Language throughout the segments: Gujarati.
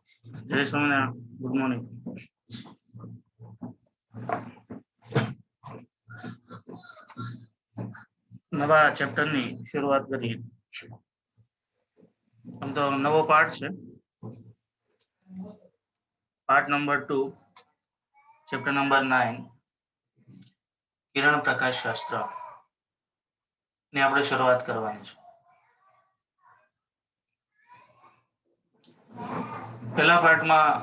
જય સ્વામિનારાયણ. Good morning. નવા ચેપ્ટરની શરૂઆત કરીએ. આમ તો નવો પાઠ છે, પાઠ નંબર 2, ચેપ્ટર નંબર 9, કિરણ પ્રકાશ શાસ્ત્ર ની આપણે શરૂઆત કરવાની છે. પહેલા પાઠમાં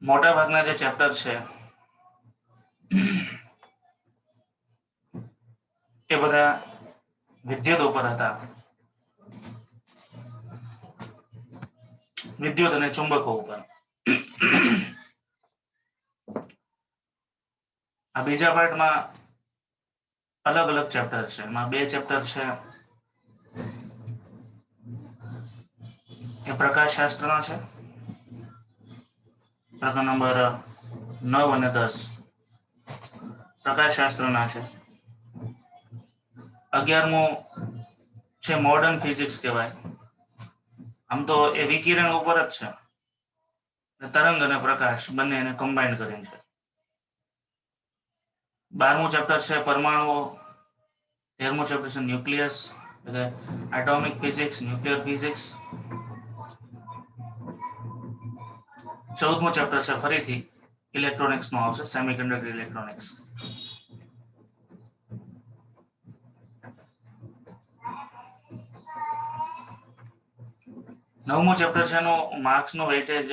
મોટા ભાગના જે ચેપ્ટર છે એ બધા વિદ્યુત ઉપર હતા, વિદ્યુત અને ચુંબકો ઉપર. આ બીજા પાર્ટમાં અલગ અલગ ચેપ્ટર છે. એમાં 2 ચેપ્ટર છે એ પ્રકાશ શાસ્ત્રના છે. પ્રકરણ નંબર 9 અને 10 પ્રકાશ શાસ્ત્રના છે. 11મું છે મોડર્ન ફિઝિક્સ કહેવાય. આમ તો એ વિકિરણ ઉપર જ છે, તરંગ અને પ્રકાશ બંને એને કમ્બાઈન કરીને છે. 12મું ચેપ્ટર છે પરમાણુઓ. 13મું ચેપ્ટર છે ન્યુક્લિયસ એટલે એટોમિક ફિઝિક્સ, ન્યુક્લિયર ફિઝિક્સ. 14મું ચેપ્ટર છે ફરીથી ઇલેક્ટ્રોનિક્સ નું આવશે, સેમિકન્ડક્ટર ઇલેક્ટ્રોનિક્સ. નવમું ચેપ્ટર છે એનું માર્ક્સ નું વેઇટેજ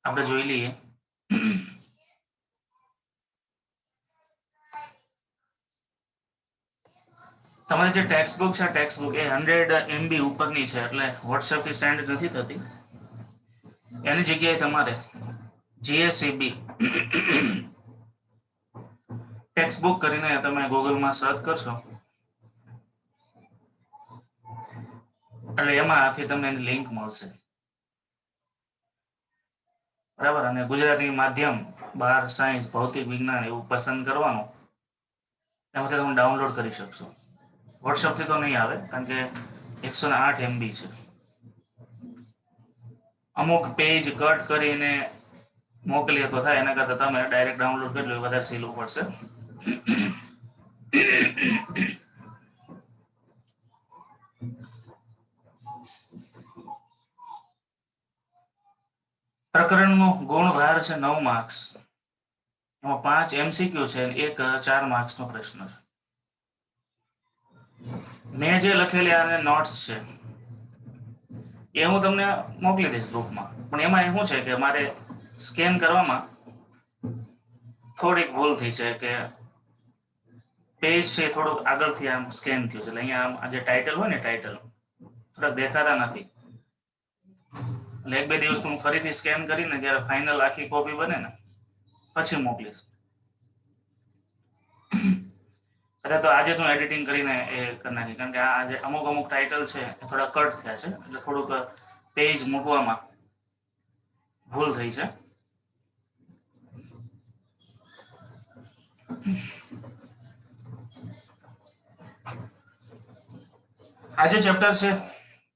આપણે જોઈ લઈએ. તમારી જે ટેક્સ્ટ બુક છે, ટેક્સ્ટ બુક એ 100 MB ઉપરની છે, એટલે વોટ્સએપ થી સેન્ડ નથી થતી. એની જગ્યાએ તમારે GSEB ટેક્સ્ટ બુક કરીને તમે ગૂગલમાં સર્ચ કરશો એટલે એમાંથી તમને એની લિંક મળશે, બરાબર. અને ગુજરાતી માધ્યમ 12 સાયન્સ, ભૌતિક વિજ્ઞાન એવું પસંદ કરવાનું, એમાંથી તમે ડાઉનલોડ કરી શકશો. વોટ્સએપ થી તો નહીં આવે કારણ કે 108 MB છે. અમુક પેજ કટ કરીને મોકલીએ તો થાય, એના કરતાં તમે ડાયરેક્ટ ડાઉનલોડ કરી લો, વધારે સહેલું પડશે. પ્રકરણનો ગુણ ભાર છે 9 માર્ક્સ. એમાં 5 MCQ છે અને 1 4 માર્ક્સનો પ્રશ્ન છે. મેં જે લખેલી આને નોટ્સ છે એ હું તમને મોકલી દઈશ ગ્રુપમાં, પણ એમાં શું છે કે મારે સ્કેન કરવામાં થોડીક ભૂલ થઈ છે કે પેજ છે થોડુંક આગળથી આમ સ્કેન થયું છે, એટલે અહીંયા આમ આ જે ટાઇટલ હોય ને, ટાઇટલ થોડાક દેખાતા નથી. એટલે 1-2 દિવસ હું ફરીથી સ્કેન કરીને જ્યારે ફાઇનલ આખી કોપી બને ને પછી મોકલીશ. અથવા તો આજે હું એડિટિંગ કરીને એ કરી નાખી, કારણ કે આ જે અમુક ટાઇટલ છે એ થોડા કટ થયા છે, એટલે થોડુંક પેજ મૂકવામાં ભૂલ થઈ છે. આજે ચેપ્ટર છે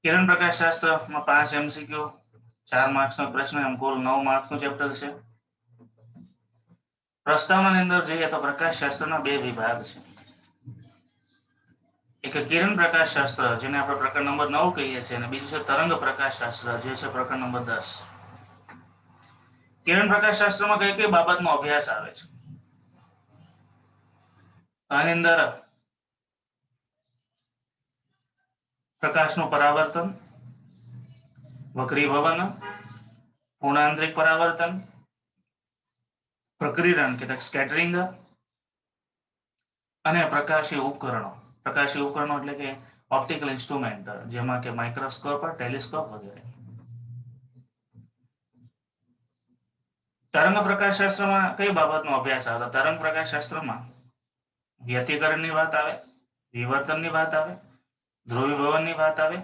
કિરણ પ્રકાશ શાસ્ત્રમાં 5 MCQ, 4 માર્ક્સનો પ્રશ્ન, એમ કુલ 9 માર્ક્સનું ચેપ્ટર છે. પ્રસ્તાવનાની અંદર જોઈએ તો પ્રકાશ શાસ્ત્રના 2 વિભાગ છે. એક કિરણ પ્રકાશ શાસ્ત્ર જેને આપણે પ્રકરણ નંબર 9 કહીએ છીએ, અને બીજું છે તરંગ પ્રકાશ શાસ્ત્ર જે છે પ્રકરણ નંબર 10. કિરણ પ્રકાશ શાસ્ત્રમાં કઈ કઈ બાબતનો અભ્યાસ આવે છે? આની અંદર પ્રકાશનું પરાવર્તન, વક્રીભવન, પૂર્ણાંતરિક પરાવર્તન, પ્રકીર્ણન કે સ્કેટરિંગ અને પ્રકાશી ઉપકરણો. પ્રકાશી ઉપકરણો એટલે કે ઓપ્ટિકલ ઇન્સ્ટ્રુમેન્ટ, જેમાં કે માઇક્રોસ્કોપ, ટેલિસ્કોપ વગેરે. તરંગ પ્રકાશ શાસ્ત્રમાં કઈ બાબતનો અભ્યાસ આવે? તરંગ પ્રકાશ શાસ્ત્રમાં વ્યતિકરણની વાત આવે, વિવર્તનની વાત આવે, ધ્રુવીભવનની વાત આવે,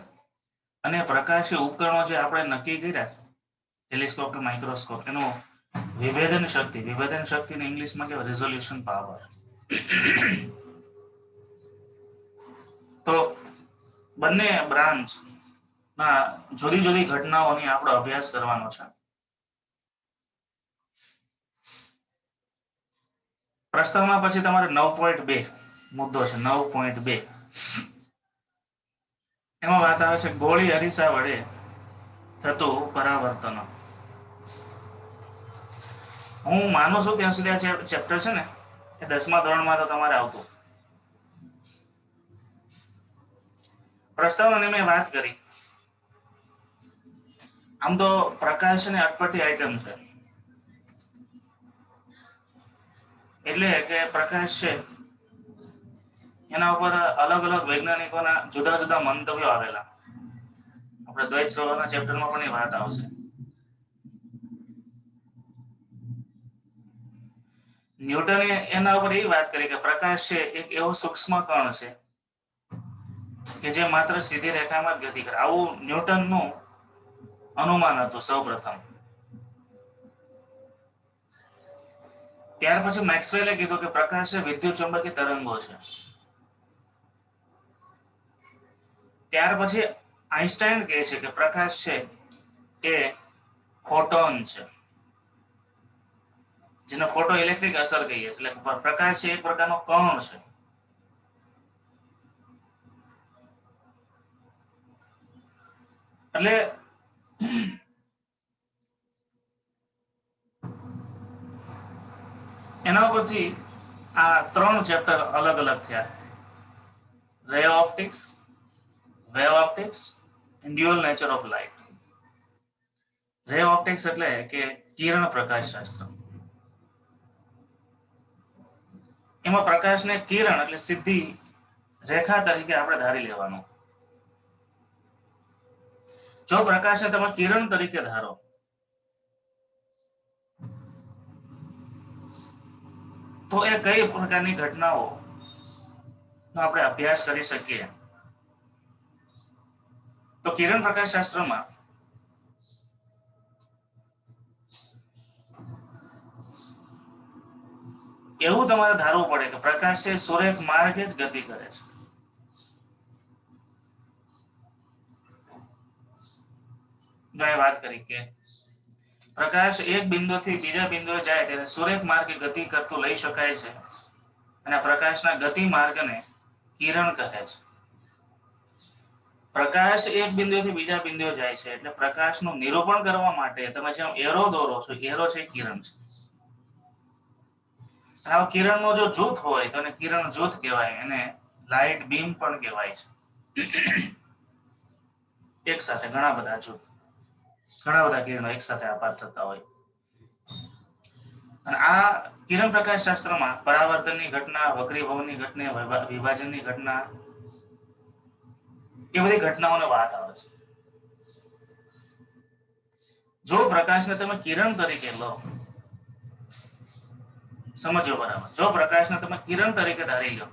અને પ્રકાશી ઉપકરણો જે આપણે નક્કી કર્યા, ટેલિસ્કોપ કે માઇક્રોસ્કોપ, એનું વિભેદન શક્તિને ઇંગ્લિશમાં કહેવાય રિઝોલ્યુશન પાવર. તો બંને બ્રાન્ચ ના જુદી જુદી ઘટનાઓની આપણે અભ્યાસ કરવાનો છે. પ્રસ્તાવના પછી તમારે 9.2 મુદ્દો છે. 9.2 એમાં વાત આવે છે ગોળી અરીસા વડે થતું પરાવર્તન. હું માનું છું ત્યાં સુધી આ ચેપ્ટર છે ને એ 10મા ધોરણમાં તો તમારે આવતું. પ્રસ્તાવનાની મેં વાત કરી. આમ તો પ્રકાશ ને અટપટી આઈટમ છે. એટલે કે પ્રકાશ છે એના ઉપર અલગ અલગ વૈજ્ઞાનિકોના જુદા જુદા મંતવ્યો આવેલા. આપણે દ્વૈત સ્વભાવના ચેપ્ટરમાં પણ એ વાત આવશે. ન્યૂટને એના ઉપર એ વાત કરી કે પ્રકાશ છે એક એવો સૂક્ષ્મ કણ છે કે જે માત્ર સીધી રેખામાં જ ગતિ કરે. આવું ન્યૂટનનું અનુમાન હતું સૌપ્રથમ. ત્યાર પછી મેક્સવેલે કીધું કે પ્રકાશ એ વિદ્યુત ચુંબકીય તરંગો છે. ત્યાર પછી આઈન્સ્ટાઈન કહે છે કે પ્રકાશ છે એ ફોટોન છે, જેને ફોટો ઇલેક્ટ્રિક અસર કહીએ છીએ. એટલે પ્રકાશ છે એક પ્રકારનો કણ છે. એટલે એના ઉપરથી આ 3 ચેપ્ટર અલગ અલગ થયા. રે optics, wave optics and dual nature of light. રે ઓપ્ટિક્સ એટલે કે કિરણ પ્રકાશ શાસ્ત્ર. એમાં પ્રકાશને કિરણ એટલે સીધી રેખા તરીકે આપણે ધારી લેવાનું. જો પ્રકાશને તમે કિરણ તરીકે ધારો તો એ કઈ પ્રકારની ઘટનાઓ આપણે અભ્યાસ કરી શકીએ. તો કિરણ પ્રકાશ શાસ્ત્રમાં એવું તમારે ધારવું પડે કે પ્રકાશ છે સુરેખ માર્ગે જ ગતિ કરે છે. વાત કરી કે પ્રકાશ એક બિંદુથી બીજા બિંદુએ જાય ત્યારે સુરેખ માર્ગે ગતિ કરતું લઈ શકાય છે અને પ્રકાશના ગતિ માર્ગને કિરણ કહે છે. પ્રકાશ એક બિંદુથી બીજા બિંદુએ જાય છે એટલે પ્રકાશનું નિરૂપણ કરવા માટે તમે જેમ એરો દોરો છો, એરો છે કિરણ છે. આવા કિરણનો જો જૂથ હોય તો એને કિરણ જૂથ કહેવાય. એને લાઇટ બીમ પણ કહેવાય છે. એક સાથે ઘણા બધા જૂથ, ઘણા બધા કિરણો એક સાથે આપાત થતા હોય. અને આ કિરણ પ્રકાશ શાસ્ત્રમાં પરાવર્તનની ઘટના, વક્રીભવનની ઘટના, વિભાજનની ઘટના, એ બધી ઘટનાઓને વાત આવે છે. જો પ્રકાશને તમે કિરણ તરીકે લો, સમજો બરાબર, જો પ્રકાશને તમે કિરણ તરીકે ધારી લો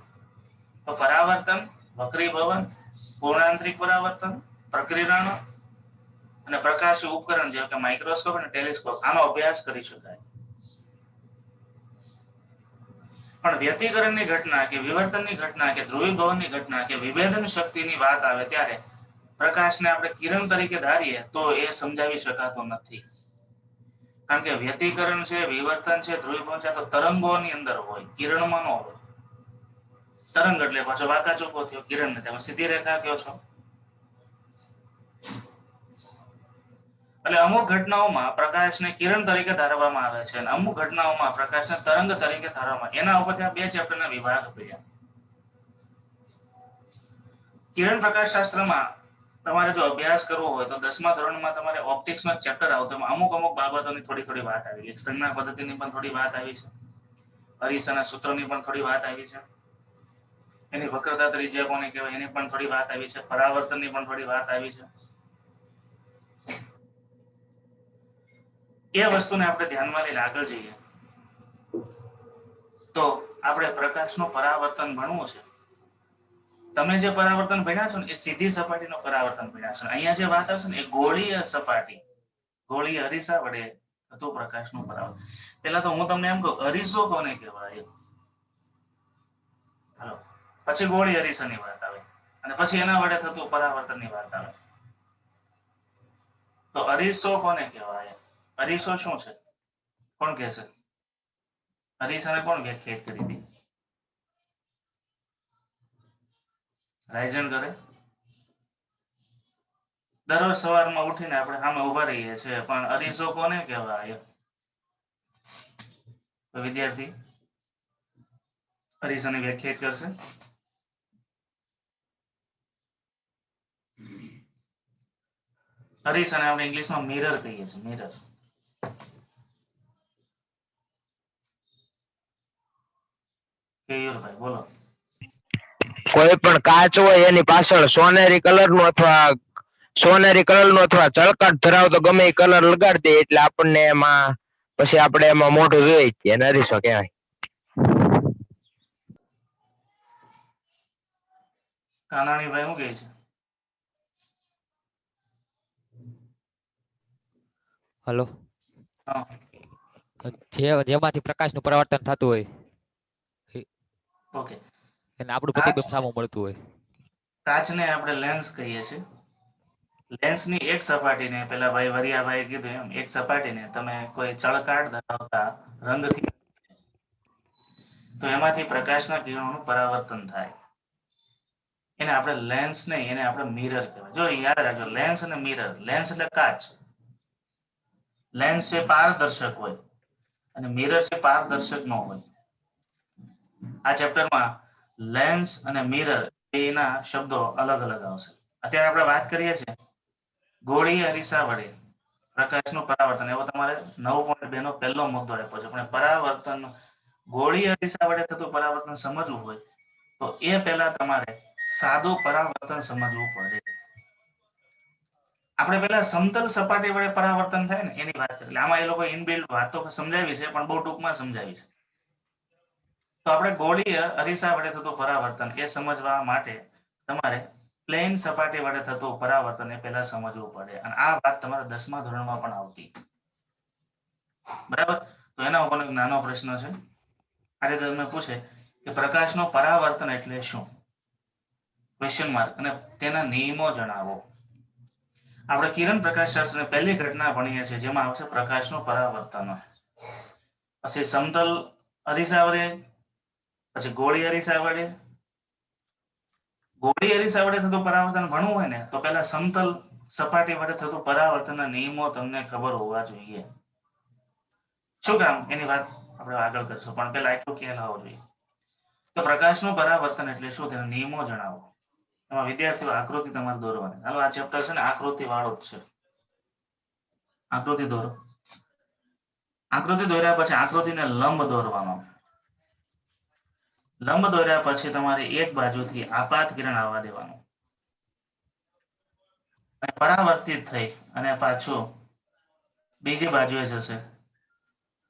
તો પરાવર્તન, વક્રીભવન, પૂર્ણાંતરિક પરાવર્તન, પ્રકિરણ અને પ્રકાશી ઉપકરણ જેવા કે માઇક્રોસ્કોપ અને ટેલિસ્કોપ આનો અભ્યાસ કરી શકાય. પણ વ્યતિકરણની ઘટના કે વિવર્તનની ઘટના કે ધ્રુવીભવનની ઘટના કે વિભેદન શક્તિની વાત આવે ત્યારે પ્રકાશને આપણે કિરણ તરીકે ધારીએ તો એ સમજાવી શકાતો નથી. કારણ કે વ્યતિકરણ છે, વિવર્તન છે, ધ્રુવીભવન છે તો તરંગોની અંદર હોય, કિરણમાં ન હોય. તરંગ એટલે પાછો વાંકા ચૂકો થયો, કિરણને તમે સીધી રેખા કહો છો. એટલે અમુક ઘટનાઓમાં પ્રકાશને કિરણ તરીકે ધારવામાં આવે છે અને અમુક ઘટનાઓમાં પ્રકાશને તરંગ તરીકે ધારવામાં. એના ઉપરથી આ 2 ચેપ્ટરના વિભાગ થયા. કિરણ પ્રકાશ શાસ્ત્રમાં તમારે જો અભ્યાસ કરવો હોય તો 10મા ધોરણમાં તમારે ઓપ્ટિક્સનો ચેપ્ટર આવતો. અમુક બાબતોની થોડી વાત આવી છે. સંજ્ઞા પદ્ધતિની પણ થોડી વાત આવી છે. અરીસાના સૂત્રોની પણ થોડી વાત આવી છે. એની વક્રતા ત્રિજ્યા કોને કહેવાય એની પણ થોડી વાત આવી છે. પરાવર્તનની પણ થોડી વાત આવી છે. એ વસ્તુને આપણે ધ્યાનમાં લઈને આગળ જઈએ તો આપણે પ્રકાશનું પરાવર્તન ભણવું છે. તમે જે પરાવર્તન ભણ્યા છો ને એ સીધી સપાટીનું પરાવર્તન ભણ્યા છો. અહીંયા જે વાત આવશે ને એ ગોળીય સપાટી, ગોળીય અરીસા વડે થતું પ્રકાશનું પરાવર્તન. પેલા તો હું તમને એમ કહું અરીસો કોને કહેવાય, હાલો, પછી ગોળી અરીસાની વાત આવે. અને પછી એના વડે થતું પરાવર્તનની વાત આવે. તો અરીસો કોને કહેવાય? અરીસો શું છે? કોણ કહેશે? અરીસાને કોણ વ્યાખ્યાયિત કરી હતી? રાયઝન કરે. દરરોજ સવારમાં ઉઠીને આપણે સામે ઉભા રહીએ છીએ, પણ અરીસો કોને કહેવાય? તો વિદ્યાર્થી અરીસાને વ્યાખ્યાયિત કરશે. અરીસાને આપણે ઇંગ્લિશમાં મિરર કહીએ છીએ. મિરર. કેયુરભાઈ બોલો. કોઈ પણ કાચ હોય એની પાછળ સોનેરી કલરનું અથવા ચળકટ ધરાવતો ગમે એ કલર લગાડી દે એટલે આપણને એમાં પછી આપણે એમાં મોઢું જોઈ છીએ, એને અરીસો કહેવાય. કાનાણીભાઈ શું કહે છે? હલો. હા. જેમાંથી પ્રકાશનું પરાવર્તન થતું હોય ઓકે. એને આપણું પ્રતિબિંબ સામું મળતું હોય. કાચને આપણે લેન્સ કહીએ છીએ. લેન્સની એક સપાટીને પેલા ભાઈ વરિયાભાઈ કીધું એમ એક સપાટીને તમે કોઈ ચળકાટ ધરાવતા રંગથી તો એમાંથી પ્રકાશના કિરણોનું પરાવર્તન થાય. એને આપણે લેન્સ નહીં, એને આપણે મિરર કહેવાય. જો યાદ રાખજો, લેન્સ અને મિરર. લેન્સ એટલે કાચ. લેન્સ છે પારદર્શક હોય અને મિરર છે પારદર્શક ન હોય. આ ચેપ્ટરમાં લેન્સ અને મિરર બેના શબ્દો અલગ અલગ આવશે. અત્યારે આપણે વાત કરીએ છીએ ગોળી અરીસા વડે પ્રકાશનું પરાવર્તન. એવો તમારે 9.2 નો પહેલો મુદ્દો આપ્યો છે. પણ પરાવર્તન ગોળી અરીસા વડે થતું પરાવર્તન સમજવું હોય તો એ પહેલા તમારે સાદું પરાવર્તન સમજવું પડે. આપણે પેલા સમતલ સપાટી વડે પરાવર્તન થાય ને એની વાત કરી. આમાં એ લોકો ઇનબિલ્ટ વાતો સમજાવી છે, પણ બહુ ટૂંકમાં સમજાવી છે. તો આપણે ગોળીય અરીસા વડે થતું પરાવર્તન એ સમજવા માટે તમારે પ્લેન સપાટી વડે થતું પરાવર્તન એ પહેલા સમજવું પડે. અને આ વાત તમારા 10મા ધોરણમાં પણ આવતી. બરાબર. તો એના ઉપર એક નાનો પ્રશ્ન છે. આ રીતે તમે પૂછે કે પ્રકાશનું પરાવર્તન એટલે શું? Question mark. અને તેના નિયમો જણાવો. આપણે કિરણ પ્રકાશ શાસ્ત્રની પહેલી ઘટના ભણીએ છીએ જેમાં આવશે પ્રકાશનું પરાવર્તન. પછી સમતલ અરીસા વડે, પછી ગોળી અરીસા વડે. ગોળી અરીસા વડે થતું પરાવર્તન ભણવું હોય ને તો પહેલા સમતલ સપાટી વડે થતું પરાવર્તનના નિયમો તમને ખબર હોવા જોઈએ. શું કામ એની વાત આપણે આગળ કરીશું, પણ પહેલા એટલું ખ્યાલ હોવો જોઈએ. તો પ્રકાશનું પરાવર્તન એટલે શું, તેના નિયમો જણાવો. એમાં વિદ્યાર્થીઓ આકૃતિ તમારે દોરવાની. હાલો, આ ચેપ્ટર છે ને આકૃતિ વાળું જ છે. આકૃતિ દોરો. આકૃતિ દોર્યા પછી આકૃતિને લંબ દોરવાનો. લંબ દોર્યા પછી તમારે એક બાજુથી આપાત કિરણ આવવા દેવાનું. પરાવર્તિત થઈ અને પાછું બીજી બાજુએ જશે.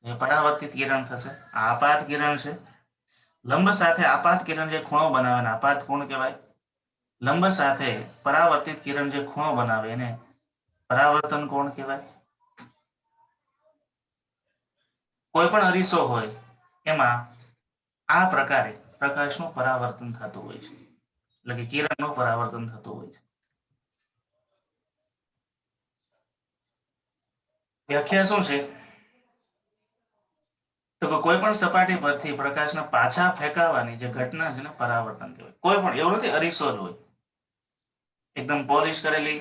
એ પરાવર્તિત કિરણ થશે. આપાત કિરણ છે. લંબ સાથે આપાત કિરણ જે ખૂણો બનાવે ને આપાત કોણ કહેવાય? લંબ સાથે પરાવર્તિત કિરણ જે ખૂણો બનાવે એને પરાવર્તન કોણ કહેવાય? કોઈ પણ અરીસો હોય એમાં આ પ્રકારે પ્રકાશનું પરાવર્તન થતું હોય છે, એટલે કે કિરણનું પરાવર્તન થતું હોય છે. વ્યાખ્યા શું છે? તો કોઈ પણ સપાટી પરથી પ્રકાશના પાછા ફેંકાવાની જે ઘટના છે ને પરાવર્તન કહેવાય. કોઈ પણ, એવું નથી અરીસો જ હોય. એકદમ પોલિશ કરેલી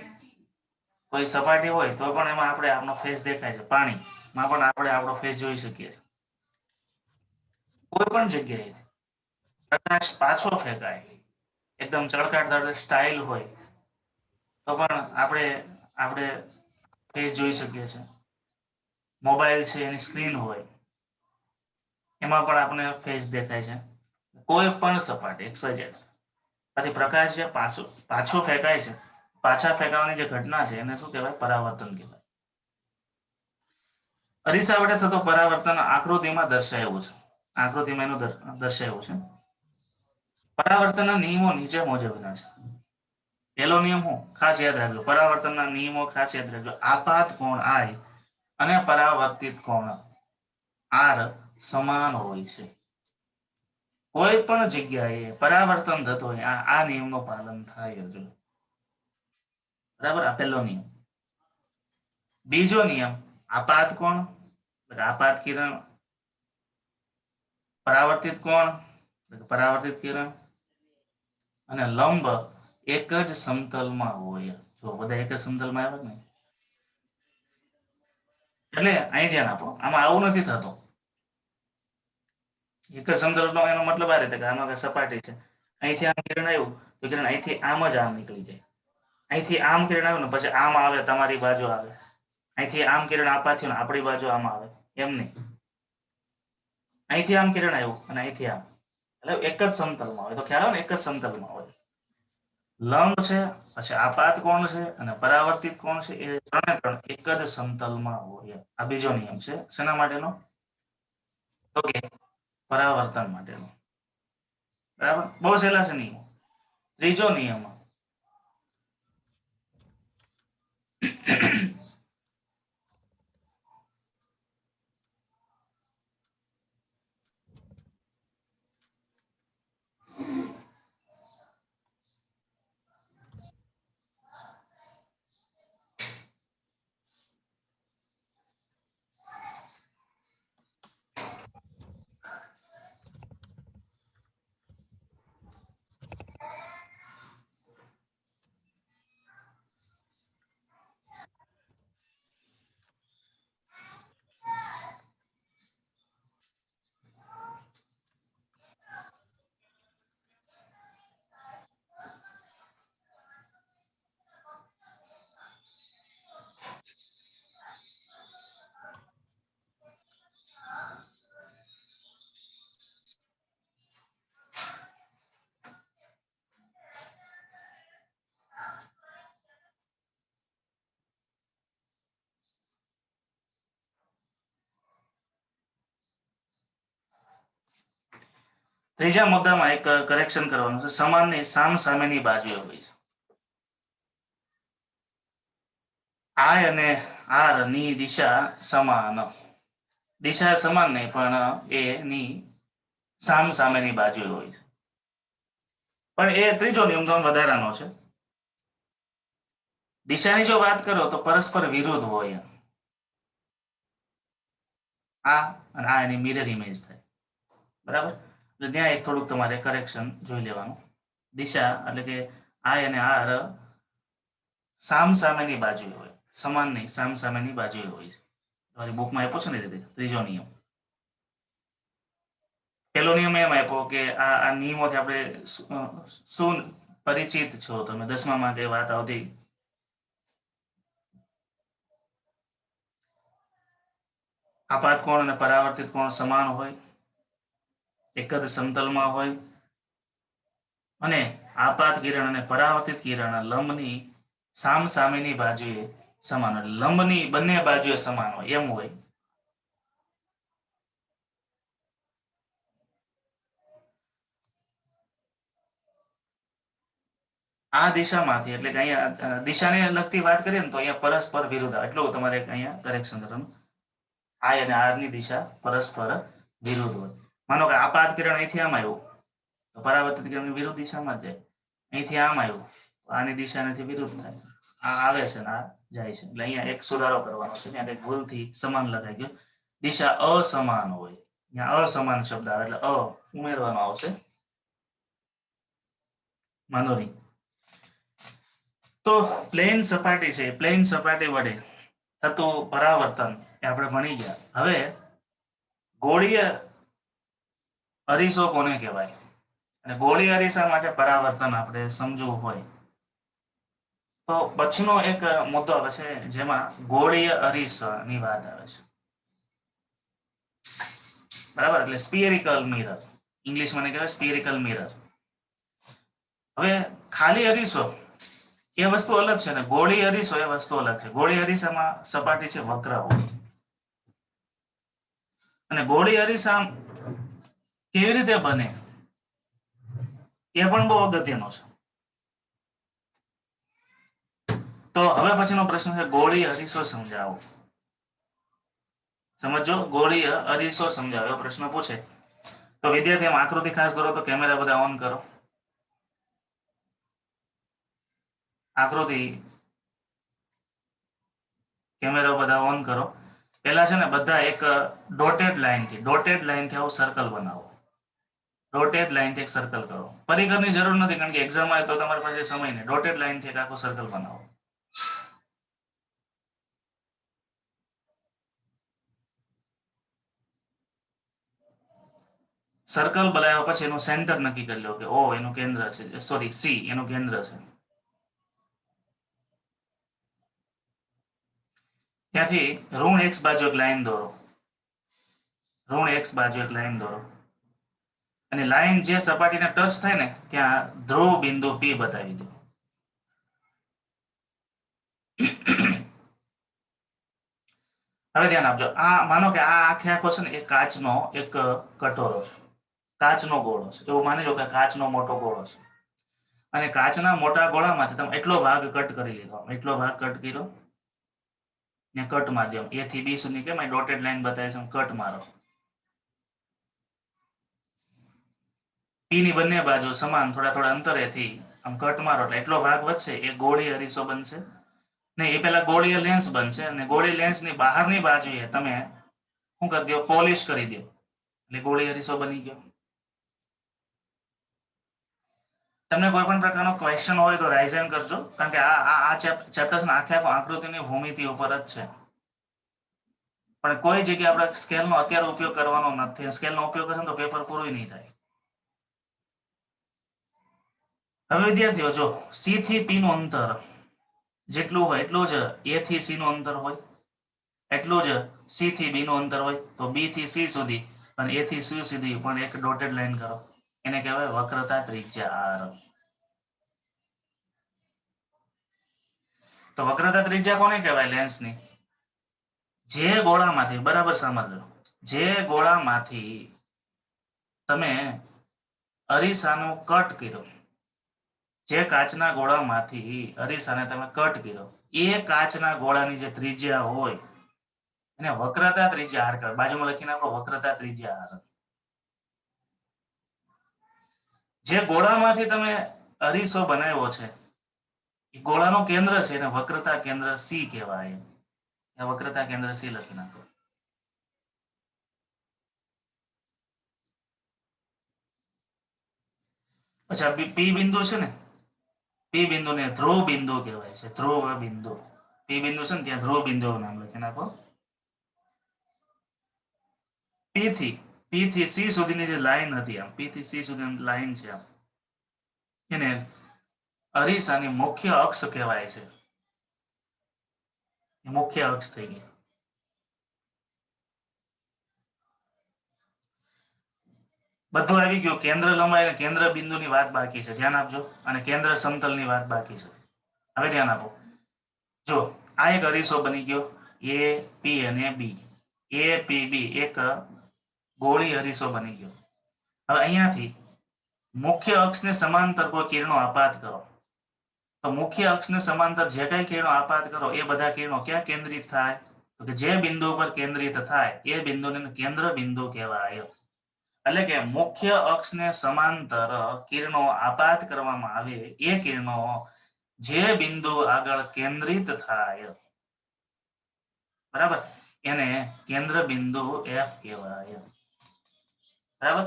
કોઈ સપાટી હોય તો પણ એમાં આપણે આપણો ફેસ દેખાય છે. પાણીમાં પણ આપણે આપણો ફેસ જોઈ શકીએ છીએ. કોઈ પણ જગ્યાએ પ્રકાશ પાછો ફેંકાય, એકદમ ચળકાટદાર સ્ટાઇલ હોય તો પણ આપણે ફેસ જોઈ શકીએ છીએ. મોબાઈલ છે એની સ્ક્રીન હોય એમાં પણ આપણે ફેસ દેખાય છે. કોઈ પણ સપાટી XYZ પછી પ્રકાશ જે પાછો ફેંકાય છે, પાછા ફેંકાવાની જે ઘટના છે એને શું કહેવાય? પરાવર્તન કહેવાય. અરીસા વડે થતો પરાવર્તન આકૃતિમાં દર્શાવ્યું છે. આકૃતિમાં એનું દર્શાવ્યું છે. પરાવર્તનના નિયમો નીચે મુજબના છે. પહેલો નિયમ હું ખાસ યાદ રાખજો. પરાવર્તનના નિયમો ખાસ યાદ રાખજો. આપાત કોણ I અને પરાવર્તિત કોણ R સમાન હોય છે. કોઈ પણ જગ્યાએ પરાવર્તન થતું હોય આ નિયમનું પાલન થાય અર્જુન. બરાબર, આ પહેલો નિયમ. બીજો નિયમ, આપાત કોણ, આપાત કિરણ, પરાવર્તિત કોણ, પરાવર્તિત કિરણ, અને લંબ એક જ સમતલમાં હોય. જો બધા એક જ સમતલમાં આવે ને, એટલે અહીં ધ્યાન આપો, આમાં આવું નથી થતું. એક જ સમતલનો એનો મતલબ આ રીતે કે આમાં સપાટી છે, અહીંથી આમ કિરણ આવ્યું તો કિરણ અહીંથી આમ જ આમ નીકળી જાય. અહીંથી આમ કિરણ આવ્યું ને પછી આમ આવે, તમારી બાજુ આવે. અહીંથી આમ કિરણ આપાથી ને આપણી બાજુ આમ આવે, એમ નહીં. અહીંથી આમ કિરણ આવ્યું અને અહીંથી આમ, એટલે એક જ સમતલમાં હોય. તો ખ્યાલ આવે ને, એક જ સમતલમાં હોય. લંબ છે, પછી આપાત કોણ છે અને પરાવર્તિત કોણ છે, એ ત્રણે ત્રણ એક જ સમતલમાં હોય. આ બીજો નિયમ છે. શેના માટેનો? તો કે પરાવર્તન માટેનો. બરાબર, બહુ સહેલા છે નિયમ. ત્રીજો નિયમ, ત્રીજા મુદ્દામાં એક કરેક્શન કરવાનું છે. સમાનની સામ સામેની બાજુએ હોય છે. આય અને આર ની દિશા સમાન. દિશા સમાન નહીં, પણ એની સામ સામેની બાજુએ હોય છે. પણ એ ત્રીજો નિયમ તો વધારાનો છે. દિશાની જો વાત કરો તો પરસ્પર વિરુદ્ધ હોય. આ અને આ એની મિરર ઇમેજ થાય. બરાબર, એટલે ત્યાં એક થોડુંક તમારે કરેક્શન જોઈ લેવાનું. દિશા એટલે કે આય અને આર સામ સામેની બાજુએ હોય, સમાન નહીં, સામ સામેની બાજુએ હોય છે. તમારી બુકમાં આપ્યો છે ને રીતે ત્રીજો નિયમ. પહેલો નિયમ એમ આપ્યો કે આ નિયમોથી આપણે શું પરિચિત છો તમે? 10મામાં કે વાત આવતી, આપાત કોણ અને પરાવર્તિત કોણ સમાન હોય, એક જ સમતલમાં હોય, અને આપાત કિરણ અને પરાવર્તિત કિરણ લંબની સામ સામેની બાજુએ સમાન હોય. લંબની બંને બાજુએ સમાન હોય એમ હોય. આ દિશામાંથી, એટલે કે અહીંયા દિશાને લગતી વાત કરીએ ને તો અહીંયા પરસ્પર વિરુદ્ધ, એટલું તમારે અહીંયા કરેક્શન કરવાનું. આય અને આર ની દિશા પરસ્પર વિરુદ્ધ હોય. માનો કે આપાત કિરણ અહીંથી આમ આવ્યું તો પરાવર્તિત કિરણ વિરુદ્ધ દિશામાં જાય. અહીંથી આમ આવ્યું તો આની દિશા નથી, વિરુદ્ધ થાય. આ આવે છે ને આ જાય છે. એટલે અહીંયા એક સુધારો કરવાનો છે. ત્યાં કંઈક ભૂલથી સમાન લખાઈ ગયો. દિશા અસમાન હોય, અહીંયા અસમાન શબ્દ આવે એટલે ઉમેરવાનો આવશે. વાંધો નહીં. તો પ્લેન સપાટી છે, પ્લેન સપાટી વડે થતું પરાવર્તન એ આપણે ભણી ગયા. હવે ગોળીય અરીસો કોને કહેવાય? અને ગોળીય અરીસા માટે પરાવર્તન આપણે સમજવું હોય તો પછીનો એક મુદ્દો આવે છે, જેમાં ગોળીય અરીસાની વાત આવે છે. બરાબર, એટલે સ્ફિયરિકલ મિરર, ઇંગ્લિશમાં કહેવાય સ્ફિયરિકલ મિરર. હવે ખાલી અરીસો એ વસ્તુ અલગ છે ને ગોળી અરીસો એ વસ્તુ અલગ છે. ગોળી અરીસામાં સપાટી છે વક્ર હોય, અને ગોળી અરીસા કેવી રીતે બને એ પણ બહુ અગત્યનો છે. તો હવે પછીનો પ્રશ્ન છે ગોળીય અરીસો સમજાવો. સમજો, ગોળીય અરીસો સમજાવો એવો પ્રશ્ન પૂછે તો વિદ્યાર્થી આમ આકૃતિ ખાસ કરો તો કેમેરા બધા ઓન કરો. આકૃતિ કેમેરા બધા ઓન કરો. પેલા છે ને બધા એક ડોટેડ લાઈનથી આવું સર્કલ બનાવો. ડોટેડ લાઈનથી એક સર્કલ કરો. પરિઘરની જરૂર નથી કારણ કે એક્ઝામ આવે તો તમારી પાસે સમય નહીં. ડોટેડ લાઈનથી એક આખું સર્કલ બનાવો. સર્કલ બનાવ્યા પછી એનું સેન્ટર નક્કી કરી લો કે ઓ એનું કેન્દ્ર છે, સોરી સી એનું કેન્દ્ર છે. ત્યાંથી ઋણ x બાજુ એક લાઈન દોરો. ઋણ x બાજુ એક લાઈન દોરો અને લાઈન જે સપાટીને ટચ થાય ને ત્યાં ધ્રુવ બિંદુ P બતાવી દો. હવે ધ્યાન આપજો. આ માનો કે આ આખે આખો છે ને એ કાચનો એક કટોરો છે, કાચનો ગોળો છે. એવું માની લો કે કાચનો મોટો ગોળો છે અને કાચના મોટા ગોળામાંથી તમે એટલો ભાગ કટ કરી લીધો. એટલો ભાગ કટ કર્યો ને કટ માધ્યમ A થી B સુધી કેમ ડોટેડ લાઈન બતાવે છે, કટ મારો. P ની બંને બાજુ સમાન થોડા થોડા અંતરેથી આમ કટ મારો એટલે એટલો ભાગ વધશે એ ગોળી અરીસો બનશે. નહીં, એ પેલા ગોળીય લેન્સ બનશે અને ગોળી લેન્સની બહારની બાજુએ તમે શું કરી દો, પોલિશ કરી દો એટલે ગોળી અરીસો બની ગયો. તમને કોઈ પણ પ્રકારનો ક્વેશ્ચન હોય તો રાઇઝન કરજો કારણ કે આ ચેપ્ટર છે ને આખે આખો આકૃતિની ભૂમિતિ ઉપર જ છે. પણ કોઈ જગ્યાએ આપણે સ્કેલનો અત્યારે ઉપયોગ કરવાનો નથી. સ્કેલનો ઉપયોગ કરશે તો પેપર પૂરું નહીં થાય. હવે વિદ્યાર્થીઓ જો C થી P નું અંતર જેટલું હોય એટલું જ A થી C નું અંતર હોય, એટલું જ C થી B નું અંતર હોય. તો B થી C સુધી અને A થી C સુધી પણ એક ડોટેડ લાઈન કરો. એને કહેવાય વક્રતા ત્રિજ્યા R. તો વક્રતા ત્રિજ્યા કોને કહેવાય? લેન્સની. જે ગોળામાંથી, બરાબર સમજો, જે ગોળામાંથી તમે અરીસાનો કટ કર્યો, જે કાચના ગોળામાંથી અરીસાને તમે કટ કર્યો, એ કાચના ગોળાની જે ત્રિજ્યા હોય એને વક્રતા ત્રિજ્યા R કહેવાય. બાજુમાં લખી નાખો વક્રતા ત્રિજ્યા R. જે ગોળામાંથી તમે અરીસો બનાવ્યો છે એ ગોળાનું કેન્દ્ર છે એને વક્રતા કેન્દ્ર C કહેવાય. વક્રતા કેન્દ્ર C લખી નાખો. અચ્છા, P બિંદુ છે ને, P બિંદુને ધ્રુવ બિંદુ કહેવાય છે. ધ્રુવ બિંદુ. P બિંદુ છે ને ત્યાં ધ્રુવ બિંદુ નામ લખી નાખો. P થી C સુધીની જે લાઈન હતી, આમ P થી C સુધીની લાઈન છે આમ, એને અરીસાની મુખ્ય અક્ષ કહેવાય છે. મુખ્ય અક્ષ થઈ ગઈ. બધું આવી ગયું. કેન્દ્ર લંબાઈ અને કેન્દ્ર બિંદુની વાત બાકી છે, ધ્યાન આપજો. અને કેન્દ્ર સમતલની વાત બાકી છે. હવે ધ્યાન આપો. જો આ એક અરીસો બની ગયો A P અને B. A P B એક ગોળી અરીસો બની ગયો. હવે અહીંયાથી મુખ્ય અક્ષને સમાંતર કોઈ કિરણો આપાત કરો તો મુખ્ય અક્ષને સમાંતર જે કઈ કિરણો આપાત કરો એ બધા કિરણો ક્યાં કેન્દ્રિત થાય? તો કે જે બિંદુ પર કેન્દ્રિત થાય એ બિંદુને કેન્દ્ર બિંદુ કહેવાય. એટલે કે મુખ્ય અક્ષને સમાંતર કિરણો આપાત કરવામાં આવે એ કિરણો જે બિંદુ આગળ કેન્દ્રિત થાય, બરાબર, એને કેન્દ્ર બિંદુ F કહેવાય. બરાબર.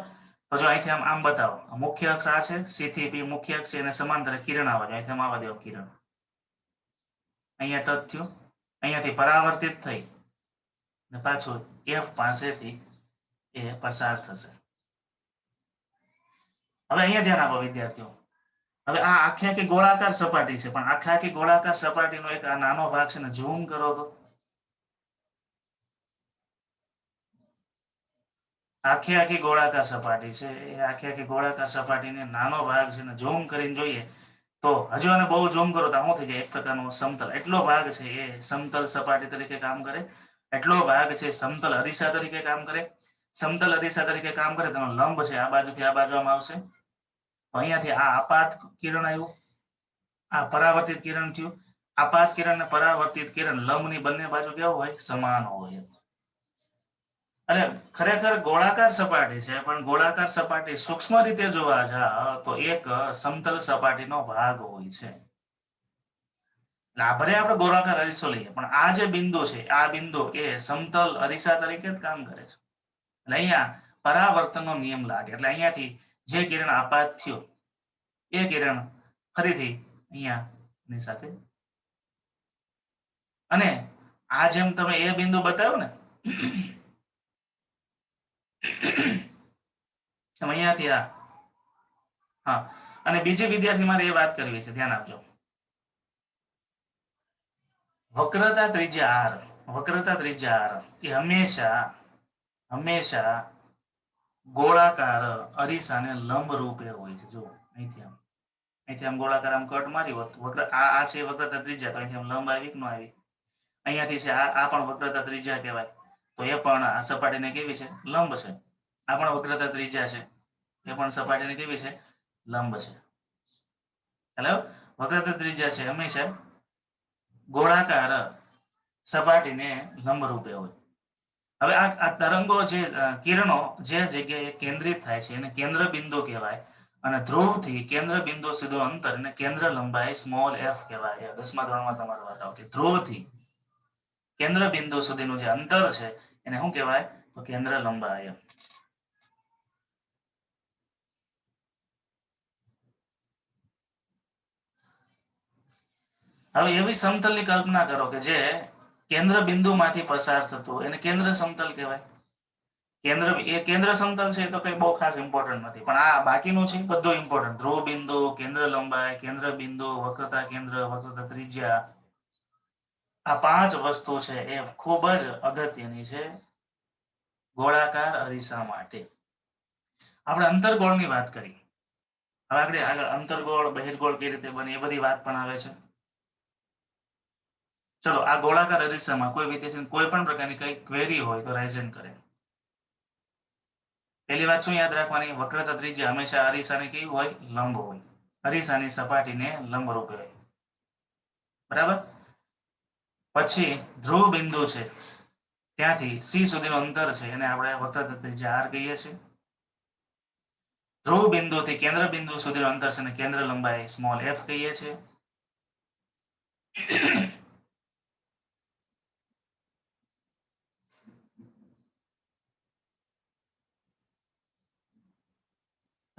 તો જો અહીંથી આમ બતાવો, મુખ્ય અક્ષ આ છે, C થી P મુખ્ય અક્ષ છે, એને સમાંતર કિરણ આવે છે. અહીંથી આમ આવવા દેવો કિરણ. અહીંયા ટચ થયું, અહીંયાથી પરાવર્તિત થઈ ને પાછું F પાસેથી એ પસાર થશે. હવે અહીંયા ધ્યાન આપો વિદ્યાર્થીઓ. હવે આ આખી આખી ગોળાકાર સપાટી છે, પણ આખી આખી ગોળાકાર સપાટીનો એક આ નાનો ભાગ છે ને, ઝૂમ કરો તો આખી આખી ગોળાકાર સપાટી છે. એ આખી આખી ગોળાકાર સપાટીને નાનો ભાગ છે ને ઝૂમ કરીને જોઈએ તો હજુ આને બહુ ઝૂમ કરો તો શું થઈ જાય? એક પ્રકારનો સમતલ. એટલો ભાગ છે એ સમતલ સપાટી તરીકે કામ કરે. એટલો ભાગ છે સમતલ અરીસા તરીકે કામ કરે. સમતલ અરીસા તરીકે કામ કરે તેનો લંબ છે આ બાજુથી આ બાજુમાં આવશે. અહીંયાથી આ આપાત કિરણ આવ્યું, આ પરાવર્તિત કિરણ થયું. આપાત કિરણ અને પરાવર્તિત કિરણ લંબની બંને બાજુ કેવો હોય? સમાન હોય. અરે ખરેખર ગોળાકાર સપાટી છે, પણ ગોળાકાર સપાટી સૂક્ષ્મ રીતે જોવા જાઓ તો એક સમતલ સપાટીનો ભાગ હોય છે. ભલે આપણે ગોળાકાર અરીસો લઈએ, પણ આ જે બિંદુ છે, આ બિંદુ એ સમતલ અરીસા તરીકે જ કામ કરે છે. એટલે અહીંયા પરાવર્તનનો નિયમ લાગે, એટલે અહીંયાથી જે કિરણ આપાત થયો એ કિરણ ફરીથી અહીંયા ની સાથે, અને આ જેમ તમે એ બિંદુ બતાવ્યો ને અહીંયાથી આ, હા. અને બીજી વિદ્યાર્થી મારે એ વાત કરવી છે, ધ્યાન આપજો. વક્રતા ત્રિજ્યા r એ હંમેશા ગોળાકાર અરીસાને લંબ રૂપે હોય છે. જો અહીંથી આમ ગોળાકાર આમ કટ મારી હોત, આ છે વક્રતા ત્રિજ્યા, તો અહીંથી આમ લંબ આવી કે ન આવી? અહીંયાથી છે આ પણ વક્રતા ત્રિજ્યા કહેવાય, તો એ પણ આ સપાટીને કેવી છે? લંબ છે. આ પણ વક્રતા ત્રિજ્યા છે, એ પણ સપાટીને કેવી છે? લંબ છે. હેલો, વક્રતા ત્રિજ્યા છે હંમેશા ગોળાકાર સપાટીને લંબ રૂપે હોય. હવે આ તરંગો જે કિરણો જે જગ્યાએ કેન્દ્રિત થાય છે એને કેન્દ્ર બિંદુ કહેવાય, અને ધ્રુવથી કેન્દ્ર બિંદુ સીધો અંતર અને કેન્દ્ર લંબાઈ સ્મોલ f કહેવાય. 10મા ધોરણમાં તમારે વાત આવતી. ધ્રુવથી કેન્દ્ર બિંદુ સુધીનું જે અંતર છે એને શું કહેવાય? તો કેન્દ્ર લંબાઈ. હવે એવી સમતલની કલ્પના કરો કે જે કેન્દ્ર બિંદુમાંથી પસાર થતું, એને કેન્દ્ર સમતલ કહેવાય. કેન્દ્ર સમતલ છે તો કઈ બહુ ખાસ ઇમ્પોર્ટન્ટ નથી, પણ આ બાકીનું છે બધું ઇમ્પોર્ટન્ટ. ધ્રુવ બિંદુ, કેન્દ્ર લંબાઈ, કેન્દ્ર બિંદુ, વક્રતા કેન્દ્ર, વક્રતા ત્રિજ્યા, આ 5 વસ્તુ છે એ ખૂબ જ અગત્યની છે ગોળાકાર અરીસા માટે. આપણે અંતર્ગોળની વાત કરી, હવે આગળ અંતર્ગોળ બહિર્ગોળ કેવી રીતે બને એ બધી વાત પણ આવે છે. ચલો, આ ગોળાકાર અરીસામાં કોઈ વિદ્યાર્થી કોઈ પણ પ્રકારની કઈ ક્વેરી હોય તો રાઇઝન કરે. પહેલી વાત શું યાદ રાખવાની? વક્રતા ત્રિજ્યા હંમેશા અરીસાને કેવી હોય? લંબ હોય. અરીસાની સપાટીને લંબ રૂપે હોય. બરાબર. પછી ધ્રુવ બિંદુ છે, ત્યાંથી સી સુધીનું અંતર છે એને આપણે વક્રતા ત્રિજ્યા r કહીએ છીએ. ધ્રુવ બિંદુથી કેન્દ્ર બિંદુ સુધીનું અંતર છે અને કેન્દ્ર લંબાઈ સ્મોલ f કહીએ છીએ.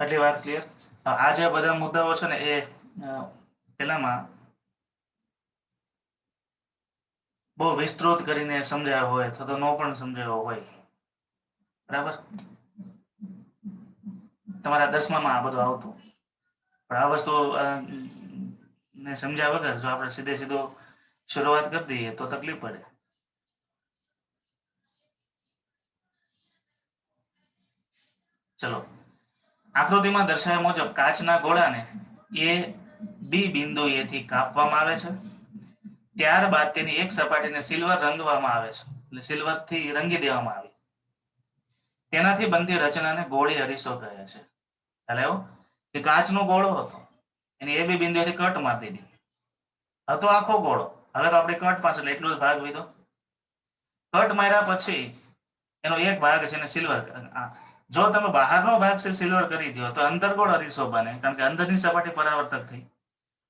આટલી વાત ક્લિયર? આ જે બધા મુદ્દાઓ છે ને એ પેલામાં બહુ વિસ્તૃત કરીને સમજાયો હોય અથવા તો ન પણ સમજાયો હોય. બરાબર. તમારા 10મામાં આ બધું આવતું, પણ આ વસ્તુ ને સમજ્યા વગર જો આપણે સીધો શરૂઆત કરી દઈએ તો તકલીફ પડે. ચલો, આકૃતિમાં દર્શાવ્યા મુજબ કાચના ગોળાને એ બી બિંદુએથી કાપવામાં આવે છે. ત્યારબાદ તેની એક સપાટીને સિલ્વર રંગવામાં આવે છે, એટલે સિલ્વરથી રંગી દેવામાં આવે. તેનાથી બનતી રચનાને ગોળી અરીસો કહે છે. એટલે એવું કે કાચનો ગોળો હતો, એની એ બી બિંદુએથી કટ મારી દીધી, હતો આખો ગોળો. હવે તો આપણે કટ પાસે એટલો જ ભાગ લીધો. કટ માર્યા પછી એનો એક ભાગ છે એને સિલ્વર, જો તમે બહારનો ભાગ છે સિલ્વર કરી દો તો અંતર્ગોળ અરીસો બને, કારણ કે અંદરની સપાટી પરાવર્તક થઈ.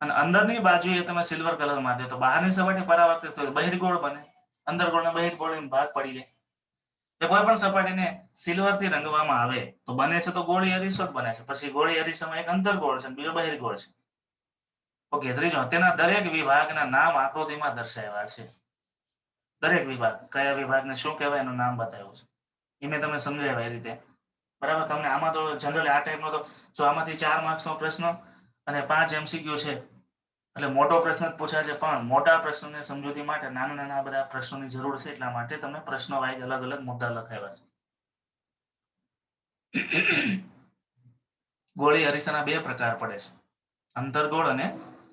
અને અંદરની બાજુએ તમે સિલ્વર કલર મારી દો તો બહારની સપાટી પરાવર્તિત થઈ બહિર્ગોળ બને. અંતર્ગોળ ને બહિર્ગોળ ભાગ પડી જાય. કોઈ પણ સપાટીને સિલ્વરથી રંગવામાં આવે તો બને છે તો ગોળી અરીસો જ બને છે. પછી ગોળી અરીસામાં એક અંતર્ગોળ છે, બીજો બહિર્ગોળ છે. ઓકે. ત્રીજો, તેના દરેક વિભાગના નામ આકૃતિમાં દર્શાવ્યા છે. દરેક વિભાગ કયા વિભાગને શું કહેવાય એનું નામ બતાવ્યું છે. એ મેં તમને સમજાવ્યા એ રીતે. બરાબર. તમને આમાં તો જનરલી આ ટાઈપનો તો જો આમાંથી 4 માર્ક્સનો પ્રશ્ન અને 5 MCQ છે, એટલે મોટો પ્રશ્ન જ પૂછાય છે, પણ મોટા પ્રશ્નને સમજૂતી માટે નાના બધા પ્રશ્નોની જરૂર છે, એટલા માટે તમને પ્રશ્નો વાઇઝ અલગ અલગ મુદ્દા લખાવ્યા છે. ગોળી અરીસાના 2 પ્રકાર પડે છે, અંતર્ગોળ અને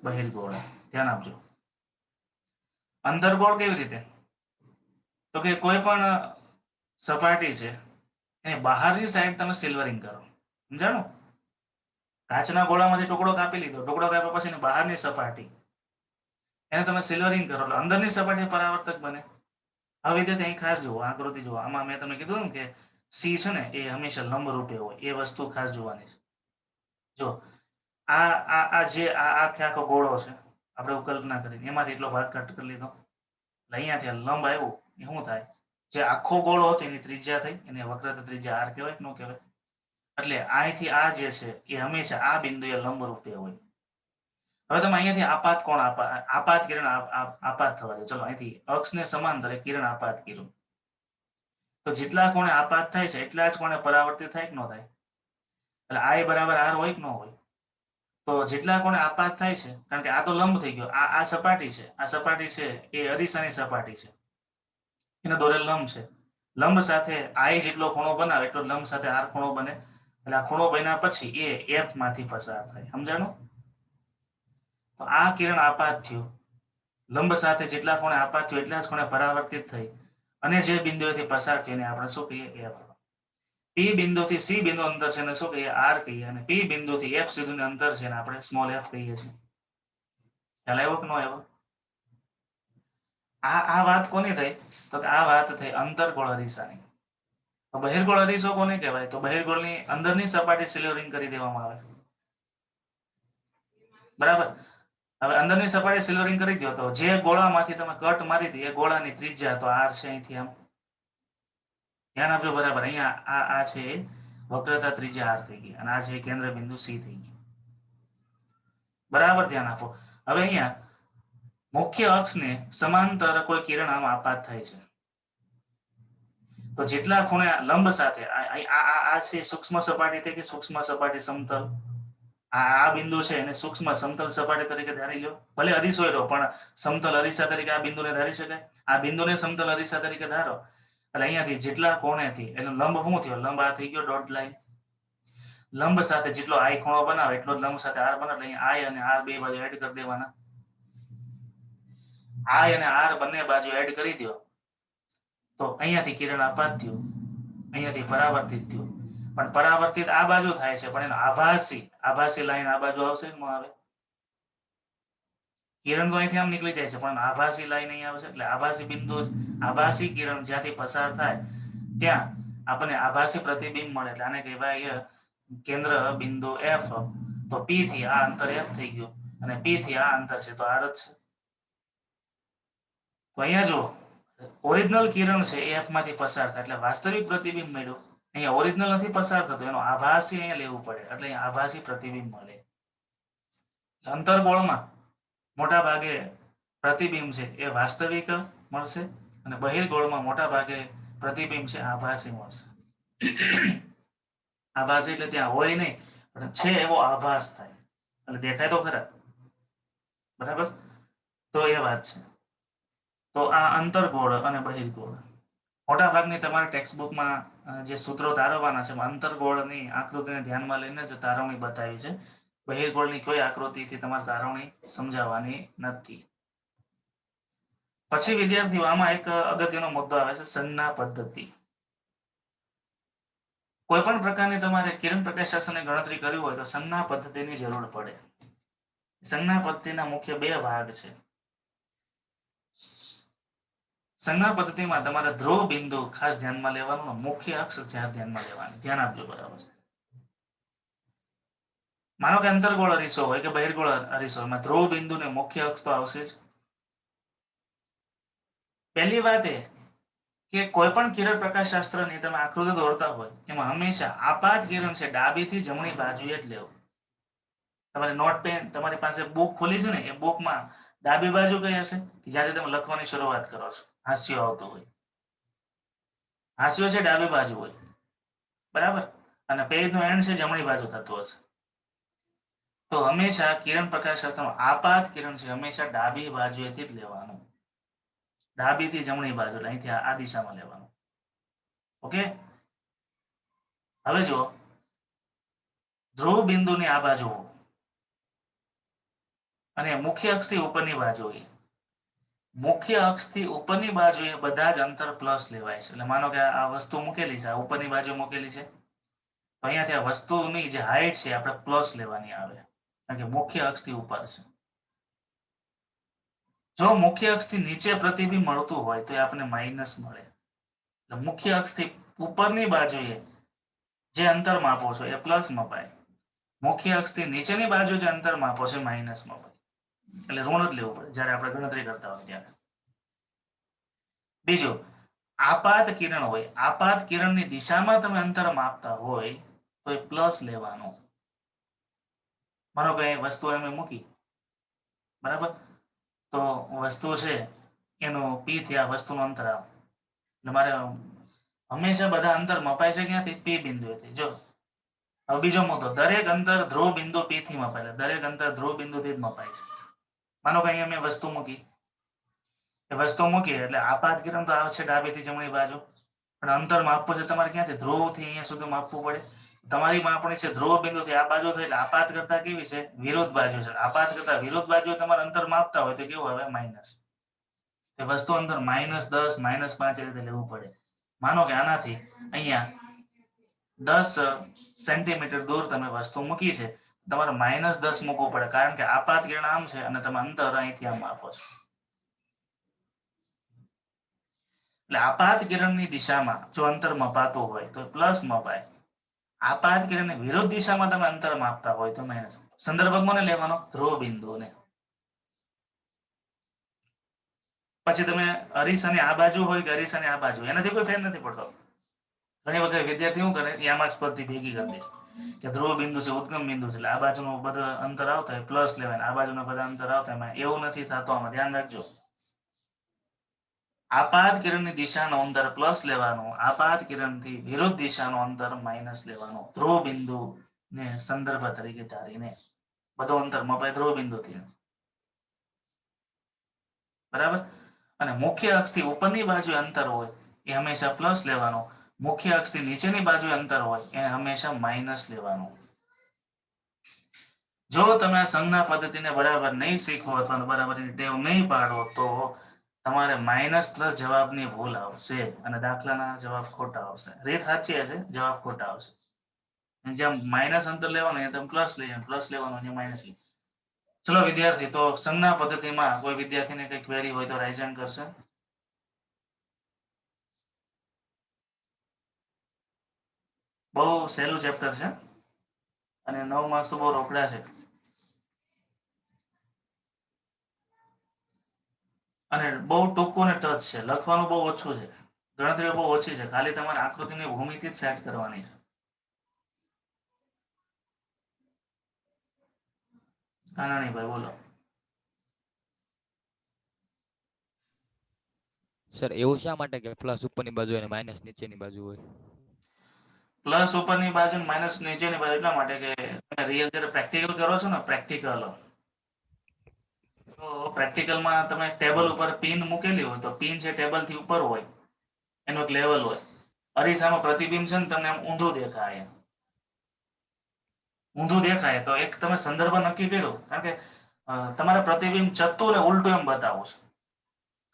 બહિર્ગોળ. ધ્યાન આપજો. અંતર્ગોળ કેવી રીતે? તો કે કોઈ પણ સપાટી છે એની બહારની સાઈડ તમે સિલ્વરિંગ કરો. સમજાણું? કાચના ગોળામાંથી ટુકડો કાપી લીધો, ટુકડો કાપ્યા પછી એની બહારની સપાટી એને તમે સિલ્વરિંગ કરો એટલે અંદરની સપાટી પરાવર્તક બને. હવે વિદ્યાર્થી અહીં ખાસ જુઓ, આકૃતિ જુઓ. આમાં મેં તમને કીધું ને કે સી છે ને એ હંમેશા લંબ રૂપે હોય, એ વસ્તુ ખાસ જોવાની છે. જો આ આ આ જે આ આખે આખો ગોળો છે, આપણે કલ્પના કરી એમાંથી એટલો ભાગ કટ કરી લીધો, એટલે અહીંયાથી આ લંબ આવ્યું એ શું થાય, જે આખો ગોળો હતો એની ત્રિજ્યા થઈ, એને વક્રતા ત્રિજ્યા આર કહેવાય કે ન કહેવાય. એટલે અહીંથી આ જે છે એ હંમેશા આ બિંદુએ લંબ રૂપે હોય. હવે તમે અહીંયાથી આપાત કોણ આપાત કિરણ આપાત થવા દો. ચલો અહીંથી અક્ષને સમાંતર કિરણ આપાત કર્યું, તો જેટલા કોણે આપાત થાય છે એટલા જ કોણે પરાવર્તિત થાય કે ન થાય. એટલે I બરાબર આર હોય કે ન હોય. તો જેટલા કોણે આપાત થાય છે, કારણ કે આ તો લંબ થઈ ગયો, આ સપાટી છે, આ સપાટી છે એ અરીસાની સપાટી છે, એને દોરેલ લંબ છે. લંબ સાથે I જેટલો ખૂણો બનાવે એટલો લંબ સાથે આર ખૂણો બને. એટલે આ ખૂણો બન્યા પછી એ એફ માંથી પસાર થાય. સમજાણું? તો આ કિરણ આપાત થયું, લંબ સાથે જેટલા ખૂણે આપાત થયું એટલા જ ખૂણે પરાવર્તિત થઈ, અને જે બિંદુએથી પસાર થયું એને આપણે શું કહીએ, એફ. પી બિંદુથી સી બિંદુ અંતર છે એને શું કહીએ, આર કહીએ. અને પી બિંદુથી એફ સુધીનું અંતર છે એને આપણે સ્મોલ એફ કહીએ છીએ. ખ્યાલ આવ્યો કે ન આવ્યો? આ વાત કોની થઈ, તો આ વાત થઈ અંતર્ગોળ અરીસાની. બહિર્ગોળ અરીસો કોને કહેવાય, તો બહિર્ગોળની અંદરની સપાટી સિલ્વરિંગ કરી દેવામાં આવે. બરાબર. હવે અંદરની સપાટી સિલ્વરિંગ કરી દો, તો જે ગોળામાંથી તમે કટ મારી હતી એ ગોળાની ત્રિજ્યા તો આર છે, અહીંથી આમ ધ્યાન આપજો. બરાબર. અહીંયા આ છે વક્રતા ત્રિજ્યા આર થઈ ગઈ, અને આ છે કેન્દ્ર બિંદુ સી થઈ ગઈ. બરાબર, ધ્યાન આપો. હવે અહીંયા મુખ્ય અક્ષને સમાંતર કોઈ કિરણ આમ આપાત થાય છે, તો જેટલા ખૂણે લંબ સાથે આ છે સૂક્ષ્મ સપાટી થઈ કે સૂક્ષ્મ સપાટી સમતલ, આ બિંદુ છે એને સૂક્ષ્મ સમતલ સપાટી તરીકે ધારી લો. ભલે અરીસો રહ્યો પણ સમતલ અરીસા તરીકે આ બિંદુને ધારી શકાય. આ બિંદુને સમતલ અરીસા તરીકે ધારો એટલે અહીંયાથી જેટલા કોણેથી એનો લંબ શું થયો, લંબ આ થઈ ગયો ડોટ લાઈન. લંબ સાથે જેટલો આઈ ખૂણો બનાવે એટલો લંબ સાથે આર બનાવે. અહીંયા આઈ અને આર બે બાજુ એડ કરી દેવાના. આઈ અને આર બંને બાજુ એડ કરી દો તો અહીંયાથી કિરણ આપાત થયું, અહીંયાથી પરાવર્તિત થયું. પણ પરાવર્તિત આ બાજુ થાય છે, પણ એનો આભાસી લાઈન આ બાજુ આવશે કે ન આવે. કિરણ તો અહીંથી આમ નીકળી જાય છે, પણ આભાસી લાઈન અહીં આવશે. એટલે આભાસી બિંદુ, આભાસી કિરણ જ્યાંથી પસાર થાય ત્યાં આપણને આભાસી પ્રતિબિંબ મળે. એટલે આને કહેવાય કેન્દ્ર બિંદુ એફ. તો પી થી આ અંતર એફ થઈ ગયું, અને પી થી આ અંતર છે તો આર જ છે. તો અહીંયા જો ઓરિજિનલ કિરણ છે એ એફ માંથી પસાર થાય એટલે વાસ્તવિક પ્રતિબિંબ મળ્યું. અહીંયા ઓરિજિનલ નથી પસાર થતો, એનો આભાસી અહીંયા લેવું પડે, એટલે અહીંયા આભાસી પ્રતિબિંબ મળે. અંતર્ગોળમાં મોટા ભાગે પ્રતિબિંબ છે એ વાસ્તવિક મળશે, અને બહિર્ગોળમાં મોટા ભાગે પ્રતિબિંબ છે આભાસી મળશે. આભાસી એટલે ત્યાં હોય નહીં પણ છે એવો આભાસ થાય, એટલે દેખાય તો ખરા. બરાબર. તો એ વાત છે. તો આ અંતર્ગોળ અને બહિર્ગોળ મોટા ભાગની તમારા ટેક્સ્ટબુકમાં જે સૂત્રો તારવવાના છે અંતર્ગોળની આકૃતિને ધ્યાનમાં લઈને જ તારવણી બતાવી છે. બહિર્ગોળની કોઈ આકૃતિથી તમારે તારવણી સમજાવવાની નથી. પછી વિદ્યાર્થીઓ આમાં એક અગત્યનો મુદ્દો આવે છે સંજ્ઞા પદ્ધતિ. કોઈ પણ પ્રકારની તમારે કિરણ પ્રકાશશાસ્ત્રની ગણતરી કરવી હોય તો સંજ્ઞા પદ્ધતિની જરૂર પડે. સંજ્ઞા પદ્ધતિના મુખ્ય બે ભાગ છે. સંજ્ઞા પદ્ધતિમાં તમારે ધ્રુવ બિંદુ ખાસ ધ્યાનમાં લેવાનું, મુખ્ય અક્ષ ધ્યાનમાં લેવાનું. ધ્યાન આપજો. બરાબર. માનો કે અંતર્ગોળ અરીસો હોય કે બહિર્ગોળ અરીસો, એમાં ધ્રુવ બિંદુ ને મુખ્ય અક્ષ તો આવશે જ. પહેલી વાત એ કે કોઈ પણ કિરણ પ્રકાશશાસ્ત્રની તમે આકૃતિ દોરતા હોય એમાં હંમેશા આપાત કિરણ છે ડાબીથી જમણી બાજુએ જ લેવું. તમારી નોટ પેન, તમારી પાસે બુક ખોલી છે ને, એ બુકમાં ડાબી બાજુ કઈ હશે કે જ્યારે તમે લખવાની શરૂઆત કરો છો, હાસ્યો આવતો હોય, હાસ્યો છે ડાબી બાજુ હોય. બરાબર. અને પેજનો એન્ડ છે જમણી બાજુ થતો હશે. તો હંમેશા કિરણ પ્રકાશશાસ્ત્રનો આપાત કિરણ છે હંમેશા ડાબી બાજુએથી જ લેવાનું, ડાબીથી જમણી બાજુ, અહીંથી આ દિશામાં લેવાનું. ઓકે. હવે જો ધ્રુવ બિંદુની આ બાજુ અને મુખ્ય અક્ષથી ઉપરની બાજુએ, મુખ્ય અક્ષથી ઉપરની બાજુએ બધા જ અંતર પ્લસ લેવાય છે. એટલે માનો કે આ વસ્તુ મૂકેલી છે, આ ઉપરની બાજુ મૂકેલી છે, તો અહીંયાથી આ વસ્તુની જે હાઈટ છે આપણે પ્લસ લેવાની આવે, કારણ કે મુખ્ય અક્ષથી ઉપર છે. જો મુખ્ય અક્ષથી નીચે પ્રતિબિંબ મળતું હોય તો એ આપણને માઇનસ મળે. એટલે મુખ્ય અક્ષથી ઉપરની બાજુએ જે અંતર માપો છો એ પ્લસ મપાય, મુખ્ય અક્ષથી નીચેની બાજુ જે અંતર માપો છો માઇનસ મપાય. એટલે ઋણ જ લેવું પડે જ્યારે આપણે ગણતરી કરતા હોય ત્યારે. બીજું, આપાત કિરણ હોય, આપાત કિરણની દિશામાં તમે અંતર માપતા હોય તો એ પ્લસ લેવાનું. માનો કે વસ્તુ અમે મૂકી, બરાબર, તો વસ્તુ છે એનું પી થી આ વસ્તુનું અંતર આવે, એટલે મારે હંમેશા બધા અંતર મપાય છે ક્યાંથી? પી બિંદુએથી. જો હવે બીજો મુદ્દો, દરેક અંતર ધ્રુવ બિંદુ પી થી મપાય, દરેક અંતર ધ્રુવ બિંદુથી જ મપાય છે. માનો કે અહીંયા મેં વસ્તુ મૂકી, એ વસ્તુ મૂકી એટલે આપાત કિરણ તો આવે છે ડાબીથી જમણી બાજુ, પણ અંતર માપવું છે તમારે ક્યાંથી? ધ્રુવથી અહીંયા સુધી માપવું પડે. તમારી માપણી છે ધ્રુવ બિંદુથી આ બાજુ થઈ, એટલે આપાત કરતા કેવી છે? વિરુદ્ધ બાજુ છે. આપાત કરતા વિરુદ્ધ બાજુ તમારે અંતર માપતા હોય તો કેવું આવે? માઇનસ. એ વસ્તુ અંતર -10 -5 રીતે લેવું પડે. માનો કે આનાથી અહીંયા 10 સેન્ટીમીટર દૂર તમે વસ્તુ મૂકી છે, તમારે -10 મૂકવું પડે, કારણ કે આપાત કિરણ આમ છે અને તમે અંતર અહીંથી આમ આપો છો. એટલે આપાત કિરણની દિશામાં જો અંતર મપાતું હોય તો પ્લસ મપાય, આપાત કિરણની વિરુદ્ધ દિશામાં તમે અંતર માપતા હોય તો માઇનસ. સંદર્ભ કોને લેવાનો? ધ્રુવ બિંદુને. પછી તમે અરીસાની આ બાજુ હોય કે અરીસાની આ બાજુ, એનાથી કોઈ ફેર નથી પડતો. ઘણી વખત વિદ્યાર્થી શું કરે? આમાં જ પદ્ધતિ ભેગી કરી દે કે ધ્રુવ બિંદુ છે, ઉદ્ગમ બિંદુ છે, એટલે આ બાજુનું બધા અંતર આવતા હોય પ્લસ લેવાય, આ બાજુના બધા અંતર આવતા હોય. એવું નથી થતું. આમાં ધ્યાન રાખજો. આપાત કિરણની દિશાનું અંતર પ્લસ લેવાનું, આપાત કિરણથી વિરુદ્ધ દિશાનું અંતર માઇનસ લેવાનું. ધ્રુવ બિંદુ ને સંદર્ભ તરીકે ધારીને બધું અંતર મપાય ધ્રુવ બિંદુથી, બરાબર. અને મુખ્ય અક્ષથી ઉપરની બાજુ અંતર હોય એ હંમેશા પ્લસ લેવાનું, મુખ્ય અક્ષથી નીચેની બાજુ અંતર હોય એ હંમેશા માઇનસ લેવાનું. જો તમે આ સંજ્ઞા પદ્ધતિને બરાબર નહીં શીખો અથવા બરાબર ટેવ નહીં પાડો તો તમારે માઇનસ પ્લસ જવાબની ભૂલ આવશે અને દાખલાના જવાબ ખોટા આવશે. રીત સાચી હશે, જવાબ ખોટા આવશે. જેમ માઇનસ અંતર લેવાનું એ તમે પ્લસ લઈએ, પ્લસ લેવાનું એ માઇનસ લઈએ. ચલો વિદ્યાર્થી, તો સંજ્ઞા પદ્ધતિમાં કોઈ વિદ્યાર્થીને કઈ ક્વેરી હોય તો રાઇઝ હેન્ડ કરશે. બહુ સહેલું ચેપ્ટર છે અને 9 માર્ક્સ તો બહુ રોકડા છે. અને બહુ ટૂંકું ને ટચ છે, લખવાનું બહુ ઓછું છે, ગણતરીઓ બહુ ઓછી છે, ખાલી તમારે આકૃતિની ભૂમિતિ જ સેટ કરવાની છે. કાનાણીભાઈ બોલો. સર એવું શા માટે કે પ્લસ ઉપરની બાજુ અને માઇનસ નીચેની બાજુ હોય? પ્લસ ઉપરની બાજુ માઇનસ નીચેની બાજુ એટલા માટે કે તમે રિયલ જ્યારે પ્રેક્ટિકલ કરો છો ને, પ્રેક્ટિકલ તો પ્રેક્ટિકલમાં તમે ટેબલ ઉપર પિન મૂકેલી હોય તો પિન છે ટેબલથી ઉપર હોય, એનું એક લેવલ હોય. અરીસામાં પ્રતિબિંબ છે ને તમને આમ ઊંધું દેખાય, ઊંધું દેખાય તો એક તમે સંદર્ભ નક્કી કર્યો, કારણ કે તમારે પ્રતિબિંબ ચત્તું ને ઉલટું એમ બતાવો છો.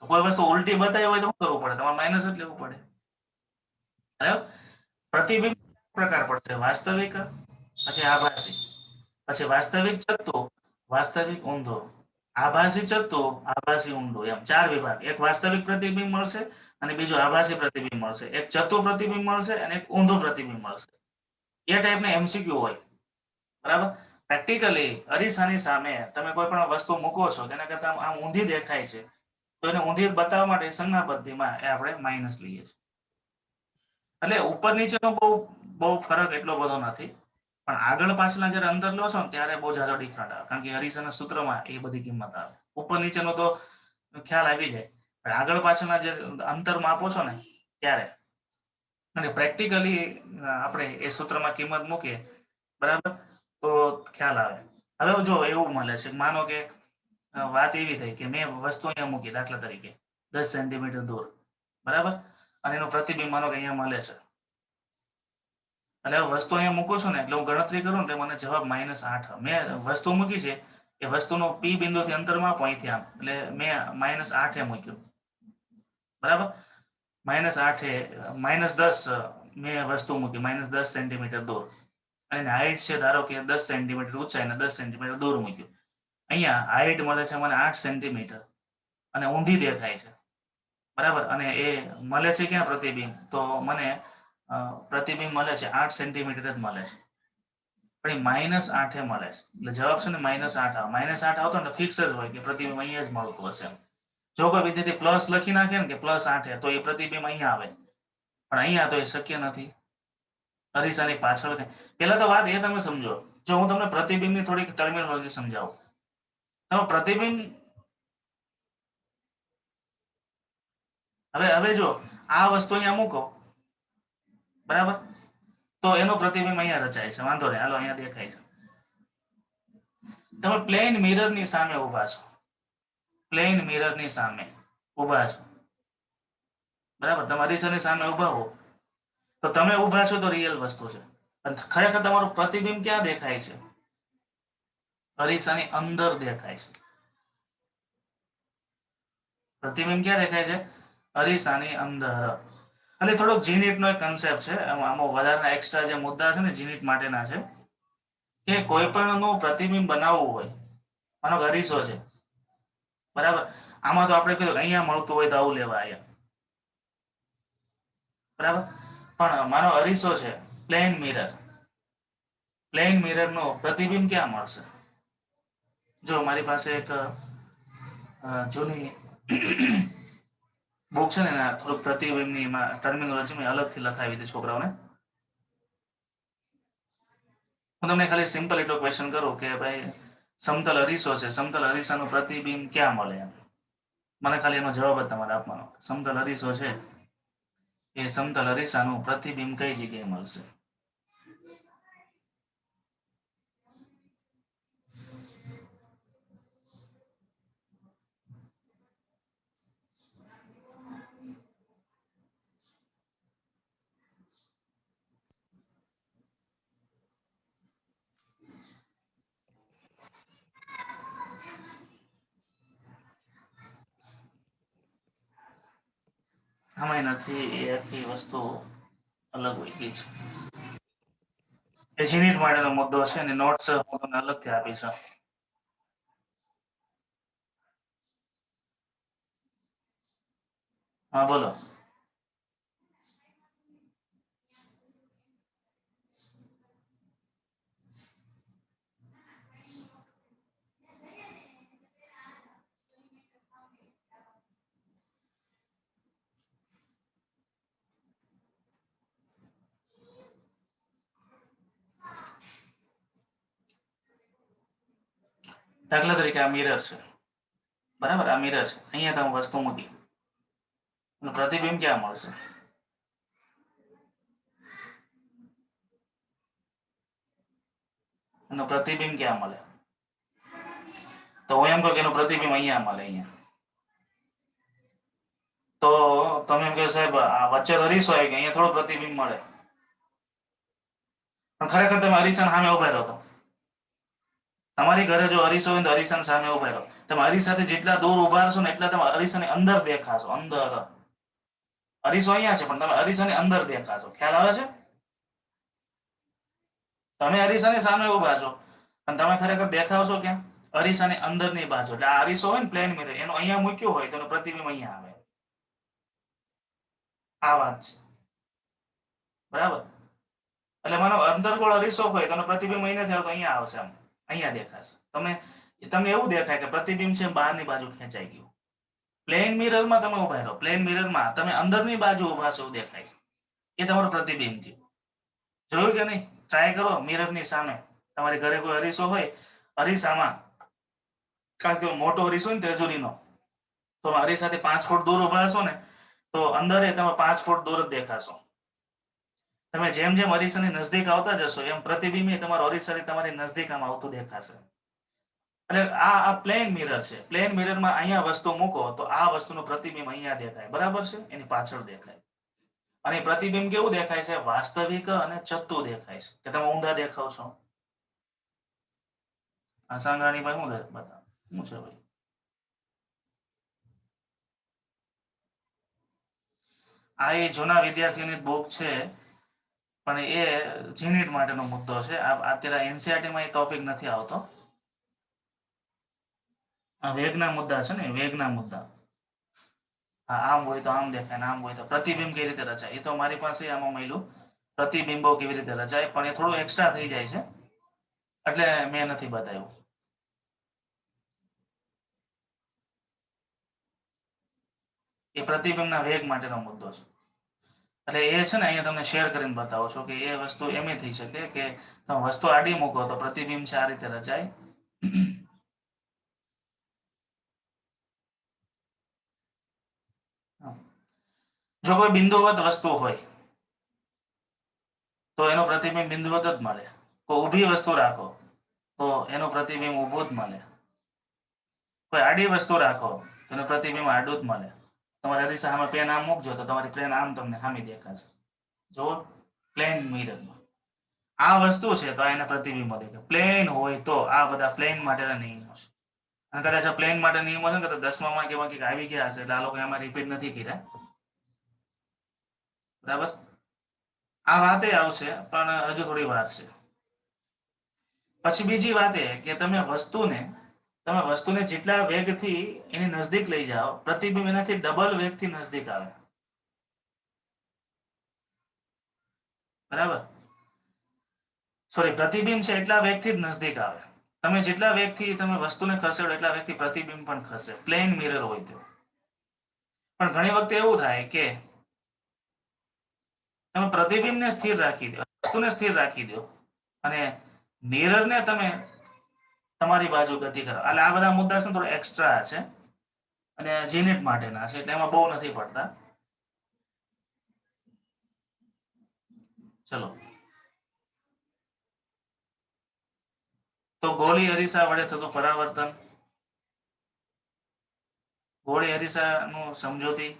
તો કોઈ વસ્તુ ઉલટી બતાવી હોય તો શું કરવું પડે? તમારે માઇનસ જ લેવું પડે. પ્રતિબિંબ પ્રકાર પડશે, વાસ્તવિક, પછી આભાસી, પછી વાસ્તવિક ચત્તુ, વાસ્તવિક ઊંધો, આભાસી ચત્તુ, આભાસી ઊંડું, એમ 4 વિભાગ. એક વાસ્તવિક પ્રતિબિંબ મળશે અને બીજું આભાસી પ્રતિબિંબ મળશે, એક ચત્તુ પ્રતિબિંબ મળશે અને એક ઊંધું પ્રતિબિંબ મળશે. એ ટાઈપના એમસીક્યુ હોય, બરાબર. પ્રેક્ટિકલી અરીસાની સામે તમે કોઈ પણ વસ્તુ મૂકો છો તેના કરતા આમ ઊંધી દેખાય છે તો એને ઊંધી બતાવવા માટે સંજ્ઞા પદ્ધતિમાં એ આપણે માઇનસ લઈએ છીએ. એટલે ઉપર નીચેનો બહુ ફરક એટલો બધો નથી, પણ આગળ પાછળના જ્યારે અંતર લો છો ને ત્યારે બહુ જાજો ડિફરન્ટ આવે, કારણ કે અરીસાના સૂત્રમાં એ બધી કિંમત આવે. ઉપર નીચેનો તો ખ્યાલ આવી જાય, પણ આગળ પાછળના જે અંતર માપો છો ને ત્યારે, અને પ્રેક્ટિકલી આપણે એ સૂત્રમાં કિંમત મૂકીએ, બરાબર, તો ખ્યાલ આવે. હવે જો એવું મળે છે, માનો કે વાત એવી થઈ કે મેં વસ્તુ અહીંયા મૂકી, દાખલા તરીકે 10 સેન્ટીમીટર દૂર, બરાબર, અને એનું પ્રતિબિંબ માનો કે અહીંયા મળે છે. એટલે વસ્તુ અહીંયા મૂકું છું ને એટલે હું ગણતરી કરું ને મને જવાબ -8. મેં વસ્તુ મૂકી છે એ વસ્તુનો પી બિંદુથી અંતર માપો અહીંથી આમ, એટલે મેં -8 એ મૂક્યું, બરાબર. -10 મેં વસ્તુ મૂકી -10 સેન્ટીમીટર દૂર, અને હાઈટ છે ધારો કે 10 સેન્ટીમીટર ઊંચાઈ અને 10 સેન્ટીમીટર દૂર મૂક્યું. અહીંયા હાઈટ મળે છે મને 8 સેન્ટીમીટર, અને ઊંધી દેખાય છે, બરાબર. અને એ મળે છે ક્યાં પ્રતિબિંબ? તો મને પ્રતિબિંબ મળે છે 8 સેન્ટીમીટર જ મળે છે, પણ એ -8 મળે છે. એટલે જવાબ છે ને -8 આવે. -8 આવતો ને ફિક્સ જ હોય કે પ્રતિબિંબ અહીંયા જ મળતું હશે. જો કોઈ વિદ્યાર્થી પ્લસ લખી નાખે ને કે +8 તો એ પ્રતિબિંબ અહીંયા આવે, પણ અહીંયા તો એ શક્ય નથી. અરીસાની પાછળ પેલા તો વાત એ તમે સમજો. જો હું તમને પ્રતિબિંબની થોડીક ટર્મિનોલોજી સમજાવું. તમે પ્રતિબિંબ હવે જો આ વસ્તુ અહીંયા મૂકો, બરાબર, તો એનું પ્રતિબિંબ અહીંયા રચાય છે. વાંધો નહીં, હાલો અહીંયા દેખાય છે. તમે પ્લેન મિરરની સામે ઊભા છો, પ્લેન મિરરની સામે ઊભા છો, બરાબર. તમે અરીસાની સામે ઊભા હો તો તમે ઊભા છો તો રિયલ વસ્તુ છે, પણ ખરેખર તમારું પ્રતિબિંબ ક્યાં દેખાય છે? અરીસાની અંદર દેખાય છે. પ્રતિબિંબ ક્યાં દેખાય છે? અરીસાની અંદર. એટલે થોડોક જીનીટનો એક કન્સેપ્ટ છે, આમાં વધારાના એક્સ્ટ્રા જે મુદ્દા છે ને જીનીટ માટેના છે, કે કોઈ પણનું પ્રતિબિંબ બનાવવું હોય, માનો કે અરીસો છે, બરાબર. આમાં તો આપણે કીધું અહીંયા મળતું હોય તો આવું લેવા અહીંયા, બરાબર. પણ માનો અરીસો છે, પ્લેન મિરર, પ્લેન મિરરનો પ્રતિબિંબ ક્યાં મળશે? જો મારી પાસે એક જૂની બુક છે ને, થોડુંક પ્રતિબિંબની ટર્મિનોલોજી મેં અલગથી લખાવી હતી છોકરાઓને. હું તમને ખાલી સિમ્પલ એટલો ક્વેશ્ચન કરું કે ભાઈ સમતલ અરીસો છે, સમતલ અરીસાનું પ્રતિબિંબ ક્યાં મળે? મને ખાલી એનો જવાબ જ તમારે આપવાનો. સમતલ અરીસો છે, એ સમતલ અરીસાનું પ્રતિબિંબ કઈ જગ્યાએ મળશે? આમાં નથી, એ આખી વસ્તુ અલગ હોય ગઈ છે. એ જીનીટ માટેનો મુદ્દો છે ને, નોટ્સ હું તમને અલગથી આપીશ. હા બોલો. દાખલા તરીકે આ મિરર છે, બરાબર. આ મિરર છે, અહીંયા તમે વસ્તુ મૂકી, પ્રતિબિંબ ક્યાં મળશે? એનું પ્રતિબિંબ ક્યાં મળે? તો હું એમ કહું કે એનું પ્રતિબિંબ અહીંયા મળે, અહીંયા. તો તમે એમ કહો સાહેબ આ વચ્ચે અરીસો આવી ગયો, અહીંયા થોડો પ્રતિબિંબ મળે, પણ ખરેખર તમે અરીસાની સામે ઉભા રહો તો તમારી ઘરે જો અરીસો હોય તો અરીસાની સામે ઉભા રહો, તમે અરીસાથી જેટલા દૂર ઉભા રહેશો ને એટલા તમે અરીસાની અંદર દેખાશો. અંદર અરીસો અહીંયા છે, પણ તમે અરીસાની અંદર દેખાશો. ખ્યાલ આવે છે? તમે અરીસાની સામે ઉભા છો, પણ તમે ખરેખર દેખાવશો ક્યાં? અરીસાની અંદરની બાજુ. એટલે આ અરીસો હોય ને પ્લેન મિરર, એનો અહીંયા મૂક્યો હોય તો એનું પ્રતિબિંબ અહીંયા આવે. આ વાત છે, બરાબર. એટલે માનો અંતર્ગોળ અરીસો હોય તો પ્રતિબિંબ અહીંયાથી આવતો અહીંયા આવશે, આમ અહીંયા દેખાશે. તમને એવું દેખાય કે પ્રતિબિંબ છે બહારની બાજુ ખેંચાઈ ગયું. પ્લેન મિરરમાં તમે ઉભા રહો, પ્લેન મિરરમાં તમે અંદરની બાજુ ઉભા છો એવું દેખાય, એ તમારું પ્રતિબિંબ છે. જોયું કે નહીં? ટ્રાય કરો મિરરની સામે. તમારી ઘરે કોઈ અરીસો હોય, અરીસામાં ખાસ કરીને મોટો અરીસો હોય ને તેજુરીનો, તો અરીસાથી 5 ફૂટ દૂર ઉભા હશો ને તો અંદર તમે 5 ફૂટ દૂર જ દેખાશો. તમે જેમ જેમ અરીસાની નજદીક આવતા જશો એમ પ્રતિબિંબ તમારો અરીસાની તમારી નજદીક આમ આવતું દેખાશે. એટલે આ પ્લેન મિરર છે. પ્લેન મિરરમાં અહીંયા વસ્તુ મૂકો તો આ વસ્તુનું પ્રતિબિંબ અહીંયા દેખાય, બરાબર છે, એની પાછળ દેખાય. અને પ્રતિબિંબ કેવું દેખાય છે? વાસ્તવિક અને ચત્તુ દેખાય છે, કે તમે ઊંધા દેખાવ છો. આ સાંગાની ભાઈ શું બતાવો શું છે ભાઈ? આ એ જૂના વિદ્યાર્થીઓની બુક છે, પણ એ જીનીટ માટેનો મુદ્દો છે. અત્યારે એનસીઆરટીમાં એ ટોપિક નથી આવતો. આ વેગના મુદ્દા છે ને, વેગના મુદ્દા. હા, આમ હોય તો આમ દેખાય ને આમ હોય તો પ્રતિબિંબ કેવી રીતે રચાય, એ તો મારી પાસે આમાં મળ્યું પ્રતિબિંબો કેવી રીતે રચાય, પણ એ થોડું એક્સ્ટ્રા થઈ જાય છે એટલે મેં નથી બતાવ્યું. એ પ્રતિબિંબના વેગ માટેનો મુદ્દો છે. એટલે એ છે ને અહીંયા તમને શેર કરીને બતાવો છો કે એ વસ્તુ એમ થઈ શકે કે તમે વસ્તુ આડી મૂકો તો પ્રતિબિંબ છે આ રીતે રચાય. જો કોઈ બિંદુવત વસ્તુ હોય તો એનું પ્રતિબિંબ બિંદુવત જ મળે. કોઈ ઊભી વસ્તુ રાખો તો એનું પ્રતિબિંબ ઊભું જ મળે. કોઈ આડી વસ્તુ રાખો તો એનું પ્રતિબિંબ આડું જ મળે. તમારે અરીસા સામે પેન આમ મૂકજો તો તમારી પેન આમ તમને સામી દેખાશે. જો પ્લેન મિરરમાં આ વસ્તુ છે તો એને પ્રતિબિંબ દેખાય. પ્લેન હોય તો આ બધા પ્લેન માટેના નિયમો છે. અને કદાચ આ પ્લેન માટે નિયમો છે ને તો 10માં કેવા કંઈક આવી ગયા હશે એટલે આ લોકો એમાં રિપીટ નથી કર્યા. બરાબર, આ વાતે આવશે પણ હજુ થોડી વાર છે. પછી બીજી વાત એ કે તમે વસ્તુને જેટલા વેગથી એની નજદીક લઈ જાઓ પ્રતિબિંબ એનાથી ડબલ વેગથી નજદીક આવે. બરાબર, સોરી, પ્રતિબિંબ છે એટલા વેગથી જ નજદીક આવે. તમે જેટલા વેગથી તમે વસ્તુને ખસેડો એટલા વેગથી પ્રતિબિંબ પણ ખસે, પ્લેન મિરર હોય તો. પણ ઘણી વખતે એવું થાય કે તમે પ્રતિબિંબને સ્થિર રાખી દો, વસ્તુને સ્થિર રાખી દો અને મિરરને તમે તમારી બાજુ ગતિ કરો. એટલે આ બધા મુદ્દા છે થોડા એક્સ્ટ્રા છે અને જીનિટ માટેના છે એટલે એમાં બહુ નથી પડતા. ચલો, તો ગોળી અરીસા વડે થતું પરાવર્તન, ગોળી અરીસાનું સમજૂતી,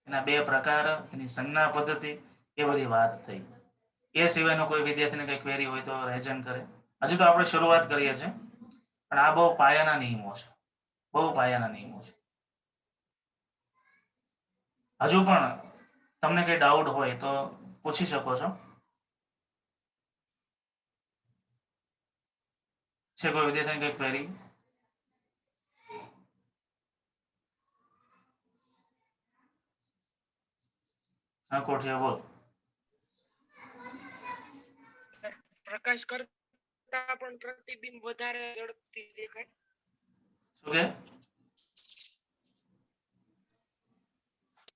એના બે પ્રકાર, એની સંજ્ઞા પદ્ધતિ, એ બધી વાત થઈ. એ સિવાયનો કોઈ વિદ્યાર્થીને કઈ ક્વેરી હોય તો રેઝન કરે. હજુ તો આપણે શરૂઆત કરીએ છીએ પણ આ બહુ પાયાના નિયમો છે, બહુ પાયાના નિયમો છે. હજુ પણ તમને કઈ ડાઉટ હોય તો પૂછી શકો છો. છે કોઈ વિદ્યાર્થીને કઈ ક્વેરી? હા, કોઠિયા બોલ. પ્રકાશ કરતા પણ પ્રતિબિંબ વધારે ઝડપથી દેખાય. શું કે?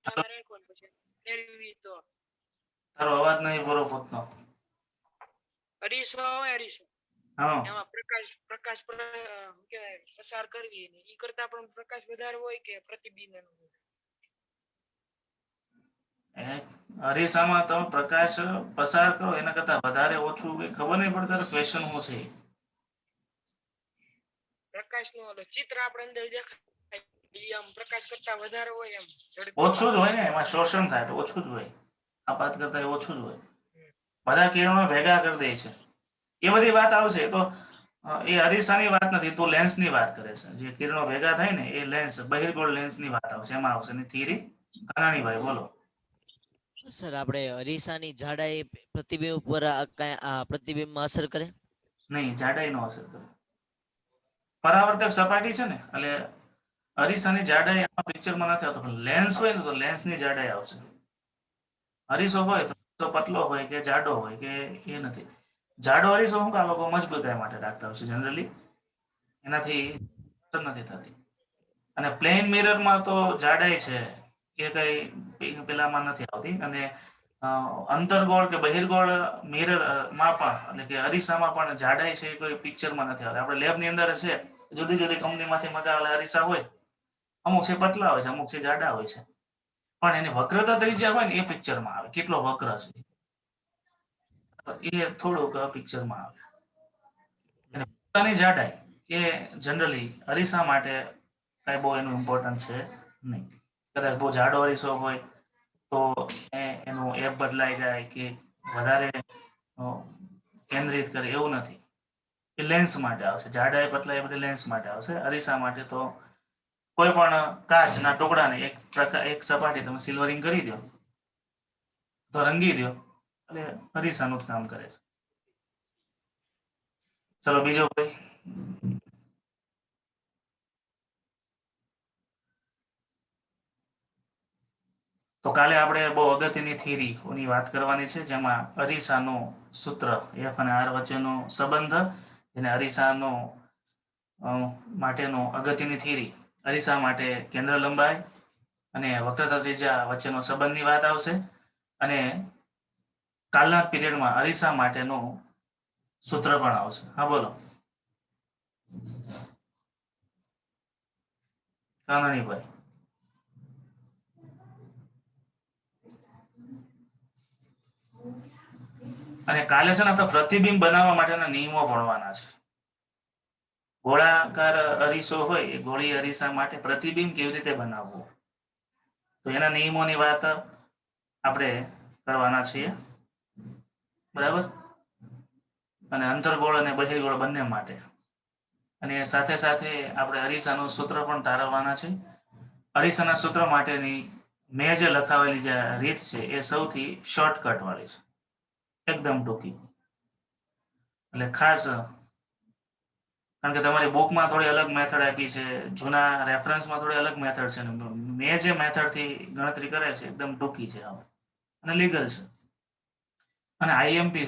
સામે રાખો ને પછી ફેરવી તો તારો અવાજ નહીં પૂરો પોતનો. અરીસો હોય, અરીસો હા, એમાં પ્રકાશ શું કહેવાય પસાર કરવી ને ઈ કરતા પણ પ્રકાશ વધારે હોય કે પ્રતિબિંબ અરીસામાં તમે પ્રકાશ પસાર કરો એના કરતા વધારે ઓછું કઈ ખબર નહીં પડે. તારો ક્વેશ્ચન શું છે? પ્રકાશ નો ચિત્ર આપણે અંદર દેખાય ઈ આમ પ્રકાશ કરતા વધારે હોય એમ ઓછું જ હોય ને, એમાં શોષણ થાય તો ઓછું જ હોય. આપાત કરતા ઓછું જ હોય. બધા કિરણો ભેગા કરી દે છે એ બધી વાત આવશે. તો એ અરીસાની વાત નથી, તું લેન્સની વાત કરે છે. જે કિરણો ભેગા થાય ને એ લેન્સ, બહિર્ગોળ લેન્સની વાત આવશે, એમાં આવશે ની થિયરી. કનાણીભાઈ બોલો. સર, આપણે અરીસાની જાડાઈ પ્રતિબિંબ ઉપર પ્રતિબિંબમાં અસર કરે? નહીં, જાડાઈ નો અસર કરે. પરાવર્તક સપાટી છે ને એટલે અરીસાની જાડાઈ આ પિક્ચરમાં નથી આવતો, પણ લેન્સ હોય ને તો લેન્સની જાડાઈ આવશે. અરીસો હોય તો પતલો હોય કે જાડો હોય કે એ નથી. જાડો અરીસો શું આ લોકો મજબૂતાઈ માટે રાખતા હોય છે જનરલી, એનાથી અસર નથી થતી. અને પ્લેન મિરરમાં તો જાડાઈ છે એ કઈ પેલામાં નથી આવતી. અને અંતર્ગોળ કે બહિર્ગોળ મિરર માં પણ એટલે કે અરીસામાં પણ જાડાઈ છે કોઈ પિક્ચરમાં નથી આવતી. આપણે લેબની અંદર છે, જુદી જુદી કંપનીમાંથી મગાવેલા અરીસા હોય, અમુક છે પતલા હોય છે, અમુક છે જાડા હોય છે, પણ એની વક્રતા ત્રિજ્યા હોય ને એ પિક્ચરમાં આવે, કેટલો વક્ર છે એ થોડુંક પિક્ચરમાં આવે. અને પોતાની જાડાઈ એ જનરલી અરીસા માટે કઈ બહુ એનું ઇમ્પોર્ટન્ટ છે નહીં. કદાચ બહુ જાડો અરીસો હોય તો એનું એપ બદલાઈ જાય કે વધારે કેન્દ્રિત કરે, એવું નથી. એ લેન્સ માટે આવશે. જાડા એ પતલા એ બધી લેન્સ માટે આવશે. અરીસા માટે તો કોઈ પણ કાચના ટુકડાને એક સપાટી તમે સિલ્વરિંગ કરી દો તો રંગી દો એટલે અરીસાનું જ કામ કરે છે. ચલો બીજો કોઈ? તો કાલે આપણે બહુ અગત્યની થિયરીની વાત કરવાની છે, જેમાં અરીસાનું સૂત્ર એફ અને આર વચ્ચેનો સંબંધ અને અરીસાનો માટેનો અગત્યની થિયરી, અરીસા માટે કેન્દ્ર લંબાઈ અને વક્રતા ત્રિજ્યા વચ્ચેનો સંબંધની વાત આવશે, અને કાલના પીરિયડમાં અરીસા માટેનું સૂત્ર પણ આવશે. હા બોલો કાનણીભાઈ. અને કાલે છે ને આપણે પ્રતિબિંબ બનાવવા માટેના નિયમો ભણવાના છે. ગોળાકાર અરીસો હોય એ ગોળી અરીસા માટે પ્રતિબિંબ કેવી રીતે બનાવવું, તો એના નિયમોની વાત આપણે કરવાના છીએ. બરાબર. અને અંતર્ગોળ અને બહિર્ગોળ બંને માટે. અને સાથે સાથે આપણે અરીસાનું સૂત્ર પણ તારવવાના છે. અરીસાના સૂત્ર માટેની મેં જે લખાવેલી જે રીત છે એ સૌથી શોર્ટકટ વાળી છે, એકદમ ટૂંકી. એટલે ખાસ, કારણ કે તમારી બુકમાં થોડી અલગ મેથડ આપી છે, જૂના રેફરન્સમાં થોડી અલગ મેથડ છે, ને મેં જે મેથડથી ગણતરી કરે છે એકદમ ટૂંકી છે અને લીગલ છે. અને આઈએમપી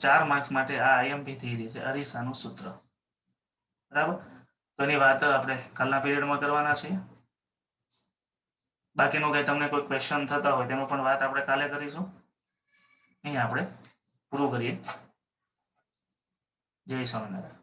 4 માર્ક્સ માટે આ આઈએમપી થિયરી છે, અરીસાનું સૂત્ર. બરાબર. તો એની વાત આપણે કાલના પીરિયડમાં કરવાના છીએ. બાકીનું કંઈ તમને કોઈ ક્વેશ્ચન થતા હોય તેનું પણ વાત આપણે કાલે કરીશું. અહીંયા આપણે પૂરું કરીએ. જય સ્વામિનારાયણ.